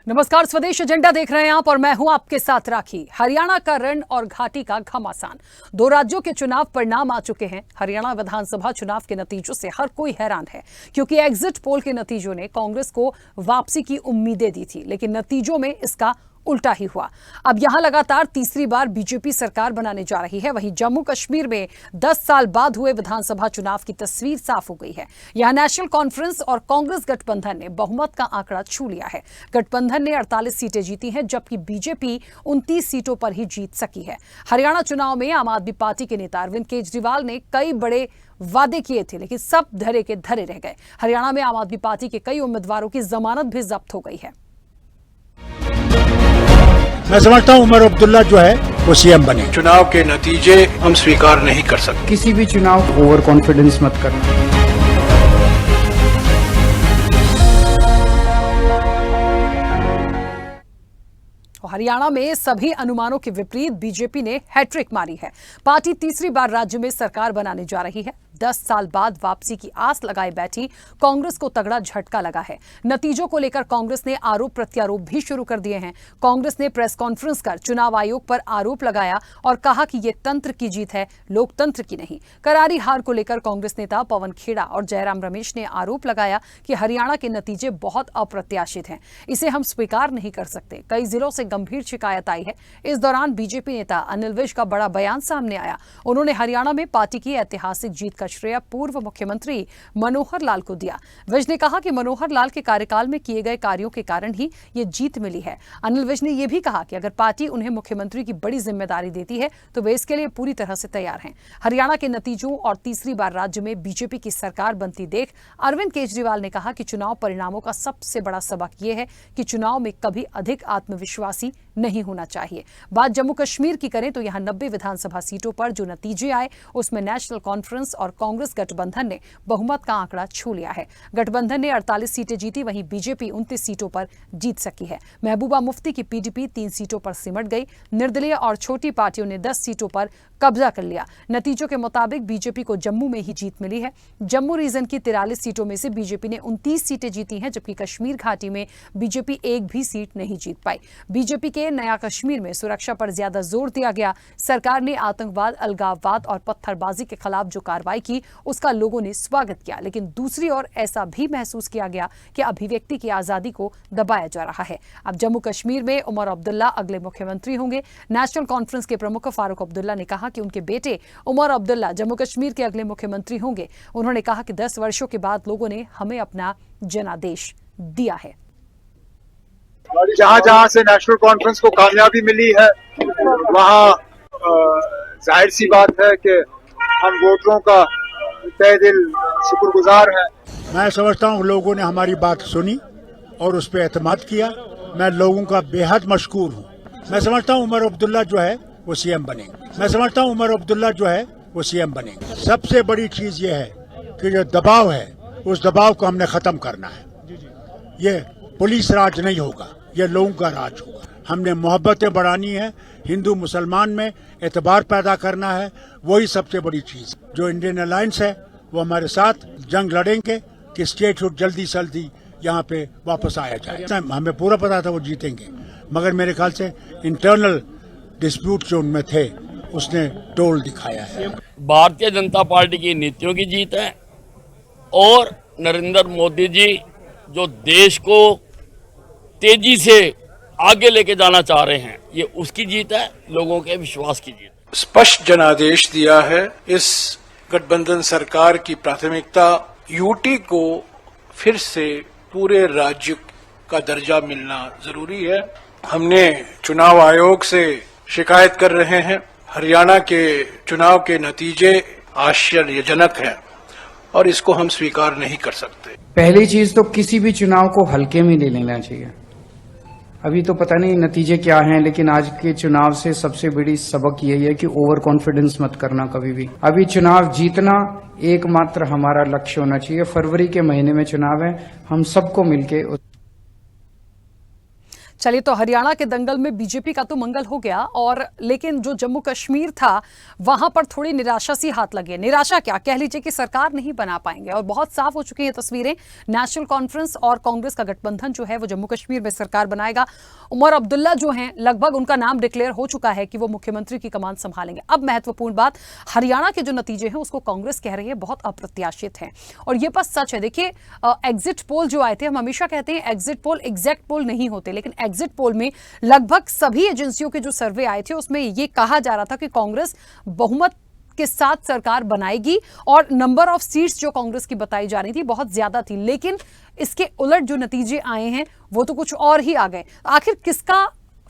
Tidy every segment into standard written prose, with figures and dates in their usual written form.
नमस्कार, स्वदेश एजेंडा देख रहे हैं आप और मैं हूं आपके साथ राखी। हरियाणा का रण और घाटी का घमासान। दो राज्यों के चुनाव परिणाम आ चुके हैं। हरियाणा विधानसभा चुनाव के नतीजों से हर कोई हैरान है, क्योंकि एग्जिट पोल के नतीजों ने कांग्रेस को वापसी की उम्मीदें दी थी, लेकिन नतीजों में इसका उल्टा ही हुआ। अब यहां लगातार तीसरी बार बीजेपी सरकार बनाने जा रही है। वहीं जम्मू कश्मीर में 10 साल बाद हुए विधानसभा चुनाव की तस्वीर साफ हो गई है। यहां नेशनल कॉन्फ्रेंस और कांग्रेस गठबंधन ने बहुमत का आंकड़ा छू लिया है। गठबंधन ने 48 सीटें जीती हैं, जबकि बीजेपी 29 सीटों पर ही जीत सकी है। हरियाणा चुनाव में आम आदमी पार्टी के नेता अरविंद केजरीवाल ने कई बड़े वादे किए थे, लेकिन सब धरे के धरे रह गए। हरियाणा में आम आदमी पार्टी के कई उम्मीदवारों की जमानत भी जब्त हो गई है। मैं समझता हूं उमर अब्दुल्ला जो है वो सीएम बने। चुनाव के नतीजे हम स्वीकार नहीं कर सकते। किसी भी चुनाव ओवर कॉन्फिडेंस मत करना। हरियाणा में सभी अनुमानों के विपरीत बीजेपी ने हैट्रिक मारी है। पार्टी तीसरी बार राज्य में सरकार बनाने जा रही है। 10 साल बाद वापसी की आस लगाए बैठी कांग्रेस को तगड़ा झटका लगा है। नतीजों को लेकर कांग्रेस ने आरोप प्रत्यारोप भी शुरू कर दिए हैं। कांग्रेस ने प्रेस कॉन्फ्रेंस कर चुनाव आयोग पर आरोप लगाया और कहा कि ये तंत्र की जीत है, लोकतंत्र की नहीं। करारी हार को लेकर कांग्रेस नेता पवन खेड़ा और जयराम रमेश ने आरोप लगाया कि हरियाणा के नतीजे बहुत अप्रत्याशित हैं, इसे हम स्वीकार नहीं कर सकते। कई जिलों से गंभीर शिकायत आई है। इस दौरान बीजेपी नेता अनिल विज का बड़ा बयान सामने आया। उन्होंने हरियाणा में पार्टी की ऐतिहासिक जीत का श्रेय पूर्व मुख्यमंत्री मनोहर लाल को दिया। विज ने कहा कि मनोहर लाल के कार्यकाल में किए गए कार्यों के कारण ही ये जीत मिली है। अनिल विज ने यह भी कहा कि अगर पार्टी उन्हें मुख्यमंत्री की बड़ी जिम्मेदारी देती है तो वे इसके लिए पूरी तरह से तैयार हैं। हरियाणा के नतीजों और तीसरी बार राज्य में बीजेपी की सरकार बनती देख अरविंद केजरीवाल ने कहा कि चुनाव परिणामों का सबसे बड़ा सबक यह है कि चुनाव में कभी अधिक आत्मविश्वासी नहीं होना चाहिए। बात जम्मू कश्मीर की करें तो यहां 90 विधानसभा सीटों पर जो नतीजे आए उसमें नेशनल कॉन्फ्रेंस और कांग्रेस गठबंधन ने बहुमत का आंकड़ा छू लिया है। गठबंधन ने 48 सीटें जीती, वहीं बीजेपी 29 सीटों पर जीत सकी है। महबूबा मुफ्ती की पीडीपी 3 सीटों पर सिमट गई। निर्दलीय और छोटी पार्टियों ने 10 सीटों पर कब्जा कर लिया। नतीजों के मुताबिक बीजेपी को जम्मू में ही जीत मिली है। जम्मू रीजन की 43 सीटों में से बीजेपी ने 29 सीटें जीती हैं, जबकि कश्मीर घाटी में बीजेपी एक भी सीट नहीं जीत पाई। बीजेपी के नया कश्मीर में सुरक्षा पर ज्यादा जोर दिया गया। सरकार ने आतंकवाद, अलगाववाद और पत्थरबाजी के खिलाफ जो कार्रवाई की उसका लोगों ने स्वागत किया, लेकिन दूसरी ओर ऐसा भी महसूस किया गया कि अभिव्यक्ति की आजादी को दबाया जा रहा है। अब जम्मू कश्मीर में उमर अब्दुल्ला अगले मुख्यमंत्री होंगे। नेशनल कॉन्फ्रेंस के प्रमुख फारूक अब्दुल्ला ने कहा कि उनके बेटे उमर अब्दुल्ला जम्मू कश्मीर के अगले मुख्यमंत्री होंगे। उन्होंने कहा कि 10 वर्षों के बाद लोगों ने हमें अपना जनादेश दिया है। जहां जहां से नेशनल कॉन्फ्रेंस को कामयाबी मिली है वहां जाहिर सी बात है कि हम वोटरों का तहे दिल शुक्रगुजार हैं। मैं समझता हूं लोगों ने हमारी बात सुनी और उस पर एतमाद किया। मैं लोगों का बेहद मशकूर हूं। मैं समझता हूं उमर अब्दुल्ला जो है वो सीएम बनेंगे। मैं समझता हूं उमर अब्दुल्ला जो है वो सीएम बनेंगे। सबसे बड़ी चीज ये है कि जो दबाव है उस दबाव को हमने खत्म करना है। ये पुलिस राज नहीं होगा, ये लोगों का राज होगा। हमने मोहब्बतें बढ़ानी है, हिंदू मुसलमान में एतबार पैदा करना है। वही सबसे बड़ी चीज। जो इंडियन अलायंस है वो हमारे साथ जंग लड़ेंगे कि स्टेटहुड जल्दी से जल्दी यहाँ पे वापस आया जाए। हमें पूरा पता था वो जीतेंगे, मगर मेरे ख्याल से इंटरनल डिस्प्यूट जो उनमें थे उसने टोल दिखाया है। भारतीय जनता पार्टी की नीतियों की जीत है और नरेंद्र मोदी जी जो देश को तेजी से आगे लेके जाना चाह रहे हैं, ये उसकी जीत है, लोगों के विश्वास की जीत। स्पष्ट जनादेश दिया है। इस गठबंधन सरकार की प्राथमिकता यूटी को फिर से पूरे राज्य का दर्जा मिलना जरूरी है। हमने चुनाव आयोग से शिकायत कर रहे हैं। हरियाणा के चुनाव के नतीजे आश्चर्यजनक हैं और इसको हम स्वीकार नहीं कर सकते। पहली चीज तो किसी भी चुनाव को हल्के में नहीं लेना चाहिए। अभी तो पता नहीं नतीजे क्या हैं, लेकिन आज के चुनाव से सबसे बड़ी सबक यही है कि ओवर कॉन्फिडेंस मत करना कभी भी। अभी चुनाव जीतना एकमात्र हमारा लक्ष्य होना चाहिए। फरवरी के महीने में चुनाव है, हम सबको मिलके चलिए, तो हरियाणा के दंगल में बीजेपी का तो मंगल हो गया, और लेकिन जो जम्मू कश्मीर था वहां पर थोड़ी निराशा सी हाथ लगी है। निराशा क्या कह लीजिए कि सरकार नहीं बना पाएंगे, और बहुत साफ हो चुकी है तस्वीरें। नेशनल कॉन्फ्रेंस और कांग्रेस का गठबंधन जो है वो जम्मू कश्मीर में सरकार बनाएगा। उमर अब्दुल्ला जो हैं, लगभग उनका नाम डिक्लेयर हो चुका है कि वो मुख्यमंत्री की कमान संभालेंगे। अब महत्वपूर्ण बात, हरियाणा के जो नतीजे हैं उसको कांग्रेस कह रही है बहुत अप्रत्याशित हैं, और ये बात सच है। देखिए, एग्जिट पोल जो आए थे, हम हमेशा कहते हैं एग्जिट पोल एग्जैक्ट पोल नहीं होते, लेकिन एग्जिट पोल में लगभग सभी एजेंसियों के जो सर्वे आए थे उसमें यह कहा जा रहा था कि कांग्रेस बहुमत के साथ सरकार बनाएगी, और नंबर ऑफ सीट्स जो कांग्रेस की बताई जा रही थी बहुत ज्यादा थी। लेकिन इसके उलट जो नतीजे आए हैं वो तो कुछ और ही आ गए। आखिर किसका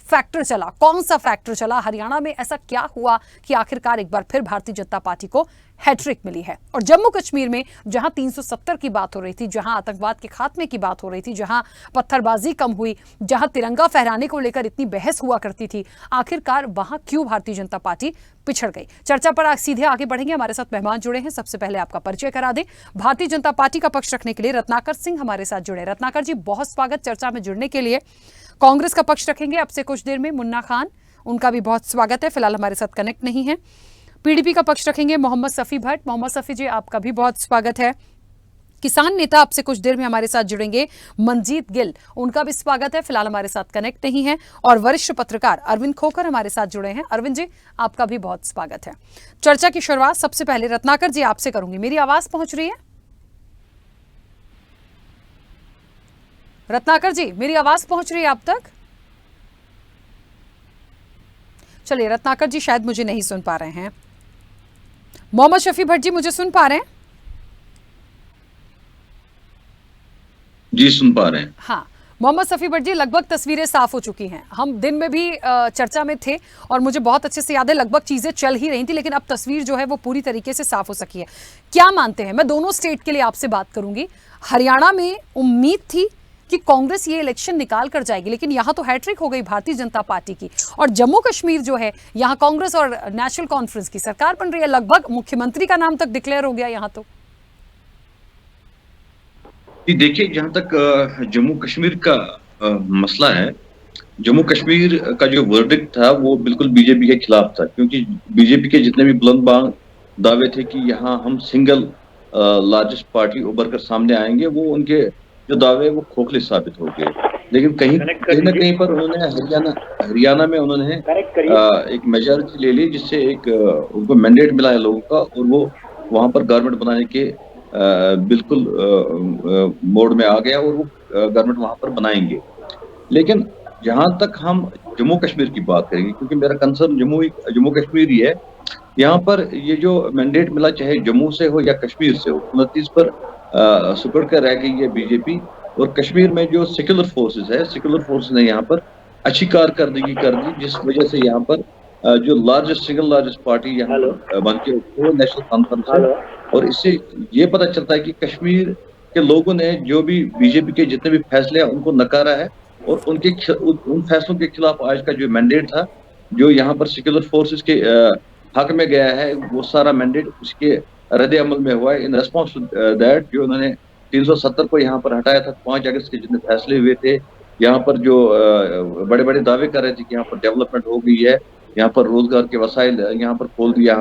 फैक्टर चला, कौन सा फैक्टर चला? हरियाणा में ऐसा क्या हुआ कि आखिरकार एक बार फिर भारतीय जनता पार्टी को हैट्रिक मिली है? और जम्मू कश्मीर में जहां 370 की बात हो रही थी, जहां आतंकवाद के खात्मे की बात हो रही थी, जहां पत्थरबाजी कम हुई, जहां तिरंगा फहराने को लेकर इतनी बहस हुआ करती थी, आखिरकार वहां क्यों भारतीय जनता पार्टी पिछड़ गई? चर्चा पर आज सीधे आगे बढ़ेंगे। हमारे साथ मेहमान जुड़े हैं। सबसे पहले आपका परिचय करा दें। भारतीय जनता पार्टी का पक्ष रखने के लिए रत्नाकर सिंह हमारे साथ जुड़े। रत्नाकर जी, बहुत स्वागत चर्चा में जुड़ने के लिए। कांग्रेस का पक्ष रखेंगे अब से कुछ देर में मुन्ना खान, उनका भी बहुत स्वागत है, फिलहाल हमारे साथ कनेक्ट नहीं है। पीडीपी का पक्ष रखेंगे मोहम्मद सफी भट्ट। मोहम्मद सफी जी, आपका भी बहुत स्वागत है। किसान नेता अब से कुछ देर में हमारे साथ जुड़ेंगे मनजीत गिल, उनका भी स्वागत है, फिलहाल हमारे साथ कनेक्ट नहीं है। और वरिष्ठ पत्रकार अरविंद खोकर हमारे साथ जुड़े हैं। अरविंद जी, आपका भी बहुत स्वागत है। चर्चा की शुरुआत सबसे पहले रत्नाकर जी आपसे करूंगी। मेरी आवाज पहुंच रही है? रत्नाकर जी, मेरी आवाज पहुंच रही है आप तक? चलिए, रत्नाकर जी शायद मुझे नहीं सुन पा रहे हैं। मोहम्मद शफी भट्ट जी, मुझे सुन पा रहे हैं? जी, सुन पा रहे हैं। हाँ, मोहम्मद सफी भट्ट जी, लगभग तस्वीरें साफ हो चुकी हैं। हम दिन में भी चर्चा में थे और मुझे बहुत अच्छे से याद है, लगभग चीजें चल ही रही थी, लेकिन अब तस्वीर जो है वो पूरी तरीके से साफ हो सकी है। क्या मानते हैं? मैं दोनों स्टेट के लिए आपसे बात करूंगी। हरियाणा में उम्मीद थी कि कांग्रेस ये इलेक्शन निकाल कर जाएगी, लेकिन यहां तो हैट्रिक हो गई भारतीय जनता पार्टी की, और जम्मू कश्मीर जो है यहां कांग्रेस और नेशनल कॉन्फ्रेंस की सरकार बन रही है। लगभग मुख्यमंत्री का नाम तक डिक्लेयर हो गया यहां तो। देखिए, जहां तक जम्मू कश्मीर का मसला है, जम्मू कश्मीर का जो वर्डिक्ट था वो बिल्कुल बीजेपी के खिलाफ था, क्योंकि बीजेपी के जितने भी बुलंद दावे थे कि यहाँ हम सिंगल लार्जेस्ट पार्टी उभर कर सामने आएंगे, वो उनके जो दावे वो खोखले साबित हो गए। लेकिन कहीं ना कहीं पर उन्होंने हरियाणा में उन्होंने एक मेजॉरिटी ले ली, जिससे एक उनको मैंडेट मिला है लोगों का, और वो वहां पर गवर्नमेंट बनाने के बिल्कुल मोड में आ गया, और वो गवर्नमेंट वहां पर बनाएंगे। लेकिन जहां तक हम जम्मू कश्मीर की बात करेंगे, क्योंकि मेरा कंसर्न जम्मू कश्मीर ही है, यहाँ पर ये जो मैंडेट मिला, चाहे जम्मू से हो या कश्मीर से हो, 29 पर सुकड़ कर रह गई है बीजेपी। और कश्मीर में जो सेक्युलर फोर्सेस है, सेक्युलर फोर्स ने यहाँ पर अच्छी कारकर्दगी कर दी, जिस वजह से यहाँ पर जो सिंगल लार्जेस्ट पार्टी यहाँ बन के वो नेशनल कॉन्फ्रेंस है। और इससे ये पता चलता है कि कश्मीर के लोगों ने जो भी बीजेपी के जितने भी फैसले हैं उनको नकारा है, और उन फैसलों के खिलाफ आज का जो मैंडेट था, जो यहाँ पर सेक्युलर फोर्सेस के हक में गया है, वो सारा मैंडेट उसके रद्द अमल में हुआ है। इन रेस्पॉन्स टू दैट, जो उन्होंने 370 को यहाँ पर हटाया था, 5 अगस्त के जितने फैसले हुए थे, यहाँ पर जो बड़े बड़े दावे कर रहे थे कि यहाँ पर डेवलपमेंट हो गई है, यहाँ पर रोजगार के वसाइल यहाँ पर खोल दिया,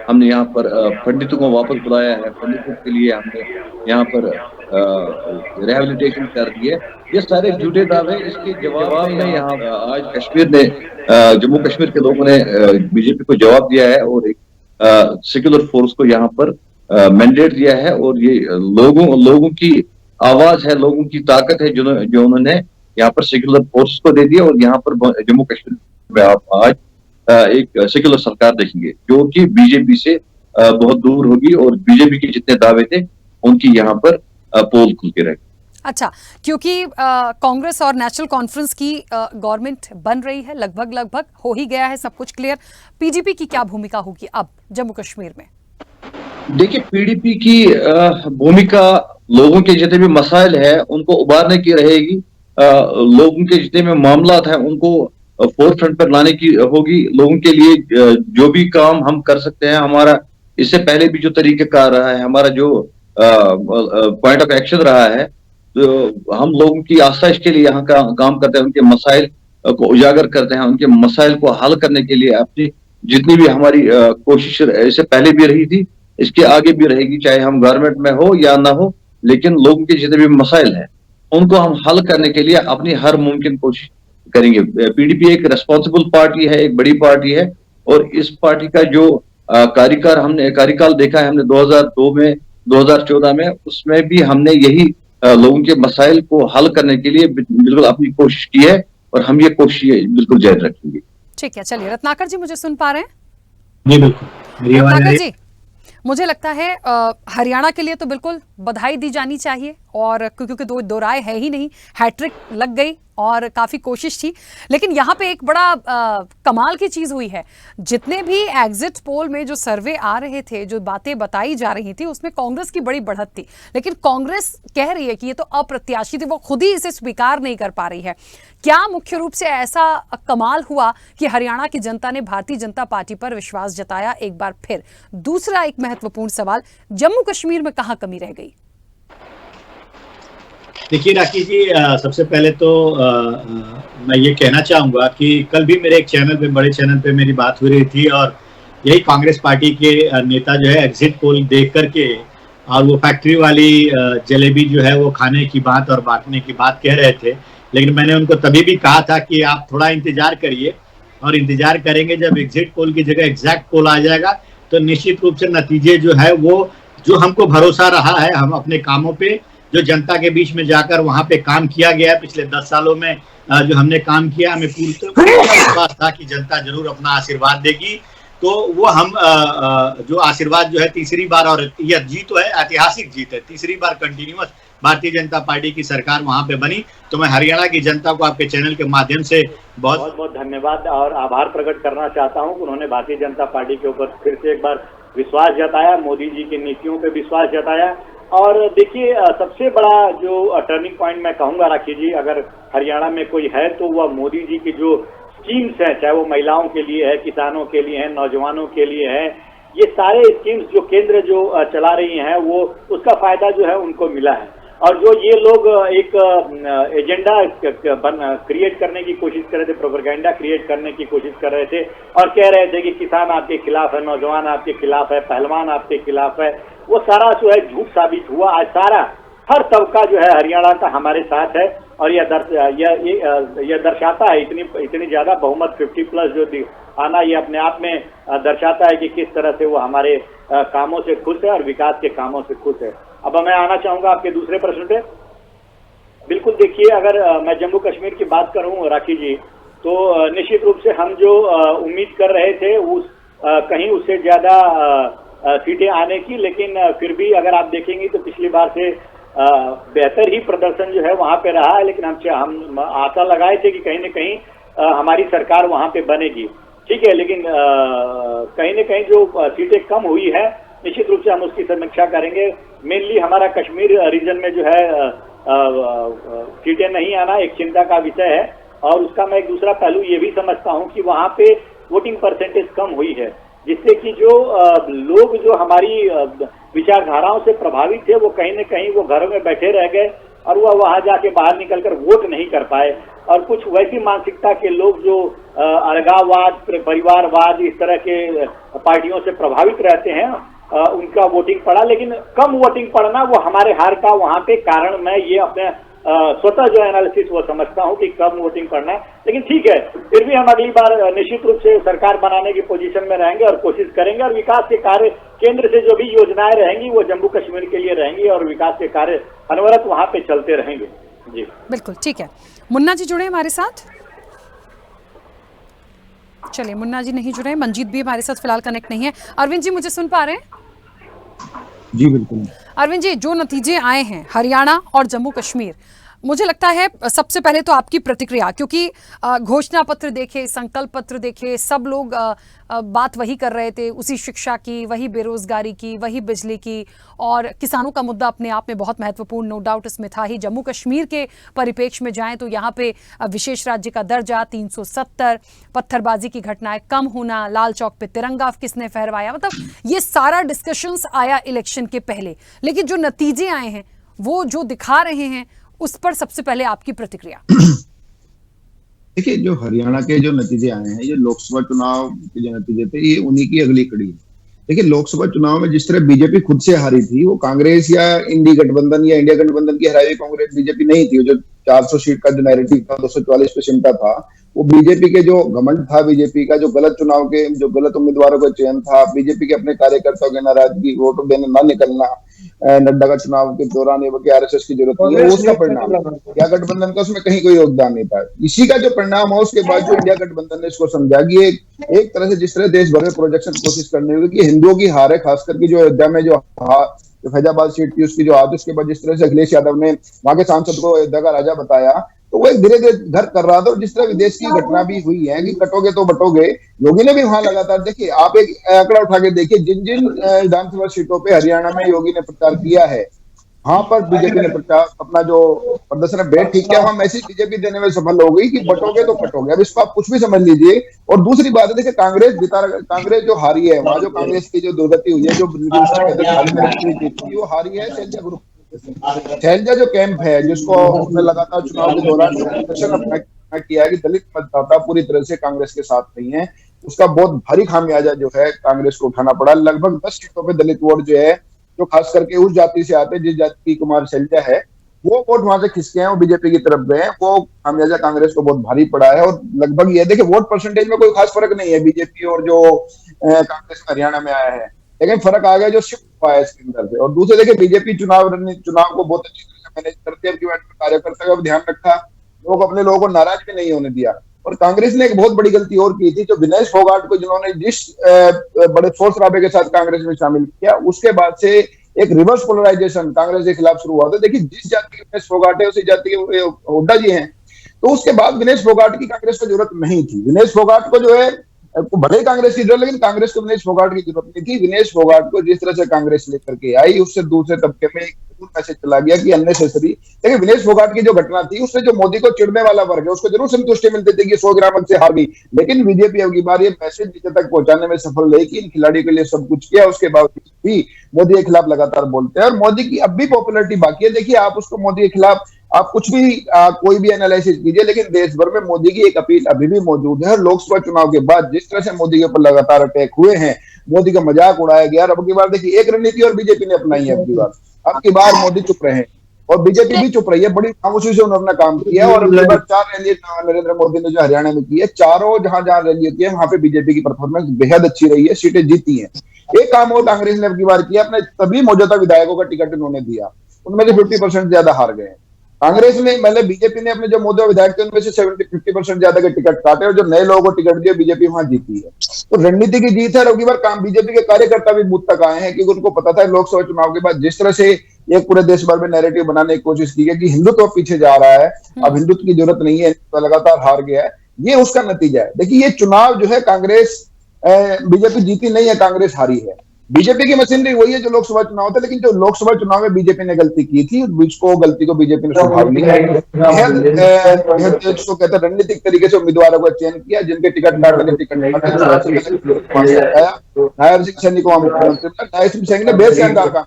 हमने यहाँ पर पंडितों को वापस बुलाया है, पंडितों के लिए हमने यहाँ पर रिहेबिलिटेशन कर दी है। ये सारे झूठे दावे, इसके जवाब में यहाँ आज कश्मीर ने जम्मू कश्मीर के लोगों ने बीजेपी को जवाब दिया है, और एक सेक्युलर फोर्स को यहाँ पर मैंडेट दिया है। और ये लोगों की आवाज है, लोगों की ताकत है, जो उन्होंने यहाँ पर सेक्युलर फोर्स को दे दिया। और यहाँ पर जम्मू कश्मीर में आप आज एक सेक्युलर सरकार देखेंगे, जो कि बीजेपी से बहुत दूर होगी, और बीजेपी के जितने दावे थे उनकी यहाँ पर पोल खुल के रहेगी। अच्छा, क्योंकि कांग्रेस और नेशनल कॉन्फ्रेंस की गवर्नमेंट बन रही है, लगभग हो ही गया है सब कुछ क्लियर। पीडीपी की क्या भूमिका होगी अब जम्मू कश्मीर में? देखिए, पीडीपी की भूमिका लोगों के जितने भी मसाइल है उनको उबारने की रहेगी, लोगों के जितने भी मामलात हैं उनको फोर फ्रंट पर लाने की होगी। लोगों के लिए जो भी काम हम कर सकते हैं, हमारा इससे पहले भी जो तरीकेकार रहा है, हमारा जो पॉइंट ऑफ एक्शन रहा है, तो हम लोगों की आसाइश के लिए यहाँ का काम करते हैं, उनके मसाइल को उजागर करते हैं, उनके मसाइल को हल करने के लिए अपनी जितनी भी हमारी कोशिश इससे पहले भी रही थी, इसके आगे भी रहेगी, चाहे हम गवर्नमेंट में हो या ना हो, लेकिन लोगों के जितने भी मसाइल हैं उनको हम हल करने के लिए अपनी हर मुमकिन कोशिश करेंगे। पीडीपी एक रेस्पॉन्सिबल पार्टी है, एक बड़ी पार्टी है, और इस पार्टी का जो कार्यकाल देखा है हमने 2002 में, 2014 में, उसमें भी हमने यही लोगों के मसाइल को हल करने के लिए बिल्कुल अपनी कोशिश की है, और हम ये कोशिश बिल्कुल जारी रखेंगे। ठीक है, चलिए रत्नाकर जी मुझे सुन पा रहे हैं? जी बिल्कुल, मेरी आवाज आ रही रत्नाकर है? जी, मुझे लगता है हरियाणा के लिए तो बिल्कुल बधाई दी जानी चाहिए, और क्योंकि दो राय है ही नहीं, हैट्रिक लग गई और काफ़ी कोशिश थी। लेकिन यहाँ पे एक बड़ा कमाल की चीज़ हुई है, जितने भी एग्जिट पोल में जो सर्वे आ रहे थे, जो बातें बताई जा रही थी, उसमें कांग्रेस की बड़ी बढ़त थी। लेकिन कांग्रेस कह रही है कि ये तो अप्रत्याशित थी, वो खुद ही इसे स्वीकार नहीं कर पा रही है। क्या मुख्य रूप से ऐसा कमाल हुआ कि हरियाणा की जनता ने भारतीय जनता पार्टी पर विश्वास जताया एक बार फिर? दूसरा एक महत्वपूर्ण सवाल, जम्मू कश्मीर में कहाँ कमी रह गई? देखिए राखी जी, सबसे पहले तो मैं ये कहना चाहूंगा कि कल भी मेरे एक चैनल पे, बड़े चैनल पे मेरी बात हो रही थी, और यही कांग्रेस पार्टी के नेता जो है एग्जिट पोल देख करके और वो फैक्ट्री वाली जलेबी जो है वो खाने की बात और बांटने की बात कह रहे थे। लेकिन मैंने उनको तभी भी कहा था कि आप थोड़ा इंतजार करिए, और इंतजार करेंगे, जब एग्जिट पोल की जगह एग्जैक्ट पोल आ जाएगा तो निश्चित रूप से नतीजे जो है वो, जो हमको भरोसा रहा है, हम अपने कामों पे, जो जनता के बीच में जाकर वहां पे काम किया गया है पिछले 10 सालों में, जो हमने काम किया, हमें पूरा विश्वास था कि जनता जरूर अपना आशीर्वाद देगी। तो वो हम जो आशीर्वाद जो है तीसरी बार, और यह जीत तो है, ऐतिहासिक जीत है, तीसरी बार कंटिन्यूअस भारतीय जनता पार्टी की सरकार वहां पे बनी। तो मैं हरियाणा की जनता को आपके चैनल के माध्यम से बहुत बहुत धन्यवाद और आभार प्रकट करना चाहता हूं। उन्होंने भारतीय जनता पार्टी के ऊपर फिर से एक बार विश्वास जताया, मोदी जी की नीतियों पे विश्वास जताया। और देखिए, सबसे बड़ा जो टर्निंग पॉइंट मैं कहूंगा राखी जी, अगर हरियाणा में कोई है तो वह मोदी जी की जो स्कीम्स हैं, चाहे वो महिलाओं के लिए है, किसानों के लिए है, नौजवानों के लिए है, ये सारे स्कीम्स जो केंद्र जो चला रही हैं, वो उसका फायदा जो है उनको मिला है। और जो ये लोग एक एजेंडा क्रिएट करने की कोशिश कर रहे थे, प्रोपेगेंडा क्रिएट करने की कोशिश कर रहे थे, और कह रहे थे कि किसान आपके खिलाफ है, नौजवान आपके खिलाफ है, पहलवान आपके खिलाफ है, वो सारा जो है झूठ साबित हुआ। आज सारा हर तबका जो है हरियाणा का हमारे साथ है, और यह दर्शाता है, इतनी ज्यादा बहुमत 50+ जो आना, ये अपने आप में दर्शाता है कि किस तरह से वो हमारे कामों से खुश है और विकास के कामों से खुश है। अब मैं आना चाहूंगा आपके दूसरे प्रश्न पे। बिल्कुल, देखिए, अगर मैं जम्मू कश्मीर की बात करूं राखी जी, तो निश्चित रूप से हम जो उम्मीद कर रहे थे कहीं उससे ज्यादा सीटें आने की, लेकिन फिर भी अगर आप देखेंगे तो पिछली बार से बेहतर ही प्रदर्शन जो है वहां पे रहा है। लेकिन हम आशा लगाए थे कि कहीं न कहीं हमारी सरकार वहां पे बनेगी, ठीक है। लेकिन कहीं न कहीं जो सीटें कम हुई है, निश्चित रूप से हम उसकी समीक्षा करेंगे। मेनली हमारा कश्मीर रीजन में जो है सीटें नहीं आना एक चिंता का विषय है, और उसका मैं एक दूसरा पहलू ये भी समझता हूं कि वहां पे वोटिंग परसेंटेज कम हुई है, जिससे कि जो लोग जो हमारी विचारधाराओं से प्रभावित थे, वो कहीं न कहीं वो घरों में बैठे रह गए, और वह वहां जाके बाहर निकलकर वोट नहीं कर पाए। और कुछ वैसी मानसिकता के लोग जो अलगाववाद, परिवारवाद, इस तरह के पार्टियों से प्रभावित रहते हैं, उनका वोटिंग पड़ा। लेकिन कम वोटिंग पड़ना वो हमारे हार का वहां पे कारण, मैं ये अपने स्वतः जो एनालिसिस वो समझता हूं कि कम वोटिंग पड़ना है। लेकिन ठीक है, फिर भी हम अगली बार निश्चित रूप से सरकार बनाने की पोजीशन में रहेंगे और कोशिश करेंगे, और विकास के कार्य केंद्र से जो भी योजनाएं रहेंगी वो जम्मू कश्मीर के लिए रहेंगी, और विकास के कार्य अनवरत वहां पे चलते रहेंगे। जी बिल्कुल, ठीक है। मुन्ना जी जुड़े हमारे साथ? चलिए, मुन्ना जी नहीं जुड़े, मंजीत भी हमारे साथ फिलहाल कनेक्ट नहीं है। अरविंद जी मुझे सुन पा रहे हैं? जी बिल्कुल। अरविंद जी, जो नतीजे आए हैं हरियाणा और जम्मू कश्मीर, मुझे लगता है सबसे पहले तो आपकी प्रतिक्रिया, क्योंकि घोषणा पत्र देखे, संकल्प पत्र देखे, सब लोग बात वही कर रहे थे, उसी शिक्षा की, वही बेरोजगारी की, वही बिजली की, और किसानों का मुद्दा अपने आप में बहुत महत्वपूर्ण नो डाउट इसमें था ही। जम्मू कश्मीर के परिप्रेक्ष्य में जाएं तो यहाँ पे विशेष राज्य का दर्जा, 370, पत्थरबाजी की घटनाएं कम होना, लाल चौक पे तिरंगा किसने फहरवाया, मतलब ये सारा डिस्कशंस आया इलेक्शन के पहले। लेकिन जो नतीजे आए हैं वो जो दिखा रहे हैं उस पर सबसे पहले आपकी प्रतिक्रिया। देखिए, जो हरियाणा के जो नतीजे आए हैं, ये लोकसभा चुनाव के जो नतीजे थे, ये उन्हीं की अगली कड़ी है। देखिए, लोकसभा चुनाव में जिस तरह बीजेपी खुद से हारी थी, वो कांग्रेस या इंडी गठबंधन या इंडिया गठबंधन की हराई कांग्रेस बीजेपी नहीं थी। जो 400 सीट का जो नैरेटिव था, 244 पे सिमटा था, वो बीजेपी के जो घमंड था, बीजेपी का जो गलत चुनाव के जो गलत उम्मीदवारों का चयन था, बीजेपी के अपने कार्यकर्ताओं के नाराजगी, वोट देने ना निकलना, नड्डा का चुनाव के दौरान ये कि आरएसएस की जरूरत नहीं है, वो उसका परिणाम है। इंडिया गठबंधन का उसमें कहीं कोई योगदान नहीं था। इसी का जो परिणाम है, उसके बाद जो इंडिया गठबंधन ने इसको समझा कि एक तरह से जिस तरह देश भर में प्रोजेक्शन कोशिश करने होगी कि हिंदुओं की हार है, खास करके जो अयोध्या में जो फैजाबाद सीट थी उसकी जो आज, उसके बाद जिस तरह से अखिलेश यादव ने वहां के सांसद को अयोध्या का राजा बताया, तो वो एक धीरे धीरे घर कर रहा था। और जिस तरह विदेश की घटना भी हुई है कि कटोगे तो बटोगे, योगी ने भी वहां लगातार, देखिए आप एक आंकड़ा उठा के देखिए, जिन जिन विधानसभा सीटों पे हरियाणा में योगी ने प्रचार किया है, वहां पर बीजेपी ने प्रचार अपना जो प्रदर्शन है बेट ठीक किया, वहां मैसेज बीजेपी देने में सफल हो गई कि बटोगे तो बटोगे। अब इसको आप कुछ भी समझ लीजिए। और दूसरी बात है, देखिए कांग्रेस जो हारी है, वहां जो कांग्रेस की जो दुर्गति हुई है, जो वो हारी है शैलजा ग्रुप। शैलजा जो कैंप है, जिसको उसने लगातार चुनाव के दौरान प्रदर्शन अपना किया है कि दलित मतदाता पूरी तरह से कांग्रेस के साथ नहीं है, उसका बहुत भारी खामियाजा जो है कांग्रेस को उठाना पड़ा। लगभग 10 सीटों पे दलित वोट जो है, जो खास करके उस जाति से आते हैं जिस जाति की कुमार शैलजा है, वो वोट वहां से खिसके हैं, वो बीजेपी की तरफ गए हैं। वो खामियाजा कांग्रेस को बहुत भारी पड़ा है। और लगभग ये देखिए, वोट परसेंटेज में कोई खास फर्क नहीं है बीजेपी और जो कांग्रेस हरियाणा में आया है, लेकिन फर्क आ गया जो शिफ्ट हुआ है इसके अंदर से। और दूसरे देखिए, बीजेपी चुनाव को बहुत अच्छी तरह से मैनेज करते हैं, कार्यकर्ता का ध्यान रखा, लोग अपने लोगों को नाराज भी नहीं होने दिया। और कांग्रेस ने एक बहुत बड़ी गलती और की थी, जो विनेश फोगाट को जिन्होंने जिस बड़े शोर शराबे के साथ कांग्रेस में शामिल किया, उसके बाद से एक रिवर्स पोलराइजेशन कांग्रेस के खिलाफ शुरू हुआ था। देखिए, जिस जाति के विनेश फोगाट है, उसी जाति के हुड्डा जी हैं, तो उसके बाद विनेश फोगाट की कांग्रेस को जरूरत नहीं थी। विनेश फोगाट को जो है, भले ही कांग्रेस की जरूरत, लेकिन कांग्रेस को विनेश फोगाट की जरूरत नहीं थी। विनेश फोगाट को जिस तरह से कांग्रेस लेकर के आई, उससे दूसरे तबके में एक मैसेज चला गया कि अननेसेसरी। देखिए, विनेश फोगाट की जो घटना थी, उससे जो मोदी को चिढ़ने वाला वर्ग है, उसको जरूर संतुष्टि मिलती थी कि 100 ग्राम से हार गई, लेकिन बीजेपी अब की बार ये मैसेज नीचे तक पहुंचाने में सफल रही कि इन खिलाड़ियों के लिए सब कुछ किया, उसके बावजूद भी मोदी के खिलाफ लगातार बोलते हैं। और मोदी की अब भी पॉपुलरिटी बाकी है। देखिए, आप उसको मोदी के खिलाफ आप कुछ भी कोई भी एनालिसिस कीजिए, लेकिन देश भर में मोदी की एक अपील अभी भी मौजूद है। लोकसभा चुनाव के बाद जिस तरह से मोदी के ऊपर लगातार अटैक हुए हैं, मोदी का मजाक उड़ाया गया। अब की बार देखिए, एक रणनीति और बीजेपी ने अपनाई है। अब की बार मोदी चुप रहे और बीजेपी भी चुप रही है। बड़ी खामोशी से उन्होंने काम किया। और अब की बार 4 रैली नरेंद्र मोदी ने जो हरियाणा में की है, चारों जहां रैली होती है, वहां पे बीजेपी की परफॉर्मेंस बेहद अच्छी रही है, सीटें जीती है। एक काम और कांग्रेस ने अब की बार किया, अपने सभी मौजूदा विधायकों का टिकट उन्होंने दिया, उनमें से 50% ज्यादा हार गए। कांग्रेस ने, मतलब बीजेपी ने अपने जो मौजूदा विधायक थे उनमें से 50% ज्यादा के टिकट काटे और जो नए लोगों को टिकट दिए, बीजेपी वहां जीती है। तो रणनीति की जीत है। और बार बीजेपी के कार्यकर्ता भी बूथ तक आए हैं, क्योंकि उनको पता था लोकसभा चुनाव के बाद जिस तरह से एक पूरे देश भर में नैरेटिव बनाने की कोशिश की गई कि हिंदुत्व पीछे जा रहा है, अब हिंदुत्व की जरूरत नहीं है, तो लगातार हार गया है। ये उसका नतीजा है। देखिए, ये चुनाव जो है कांग्रेस, बीजेपी जीती नहीं है, कांग्रेस हारी है। बीजेपी की मशीनरी वही है जो लोकसभा चुनाव था, लेकिन जो लोकसभा चुनाव में बीजेपी ने गलती की थी, गलती को बीजेपी ने सुधार लिया। तो कहते हैं रणनीतिक तरीके से उम्मीदवारों का चयन किया, जिनके टिकट काटने नायर सिंह सैनी को मुख्यमंत्री, नायर सिंह सैनी ने बेशानदार काम।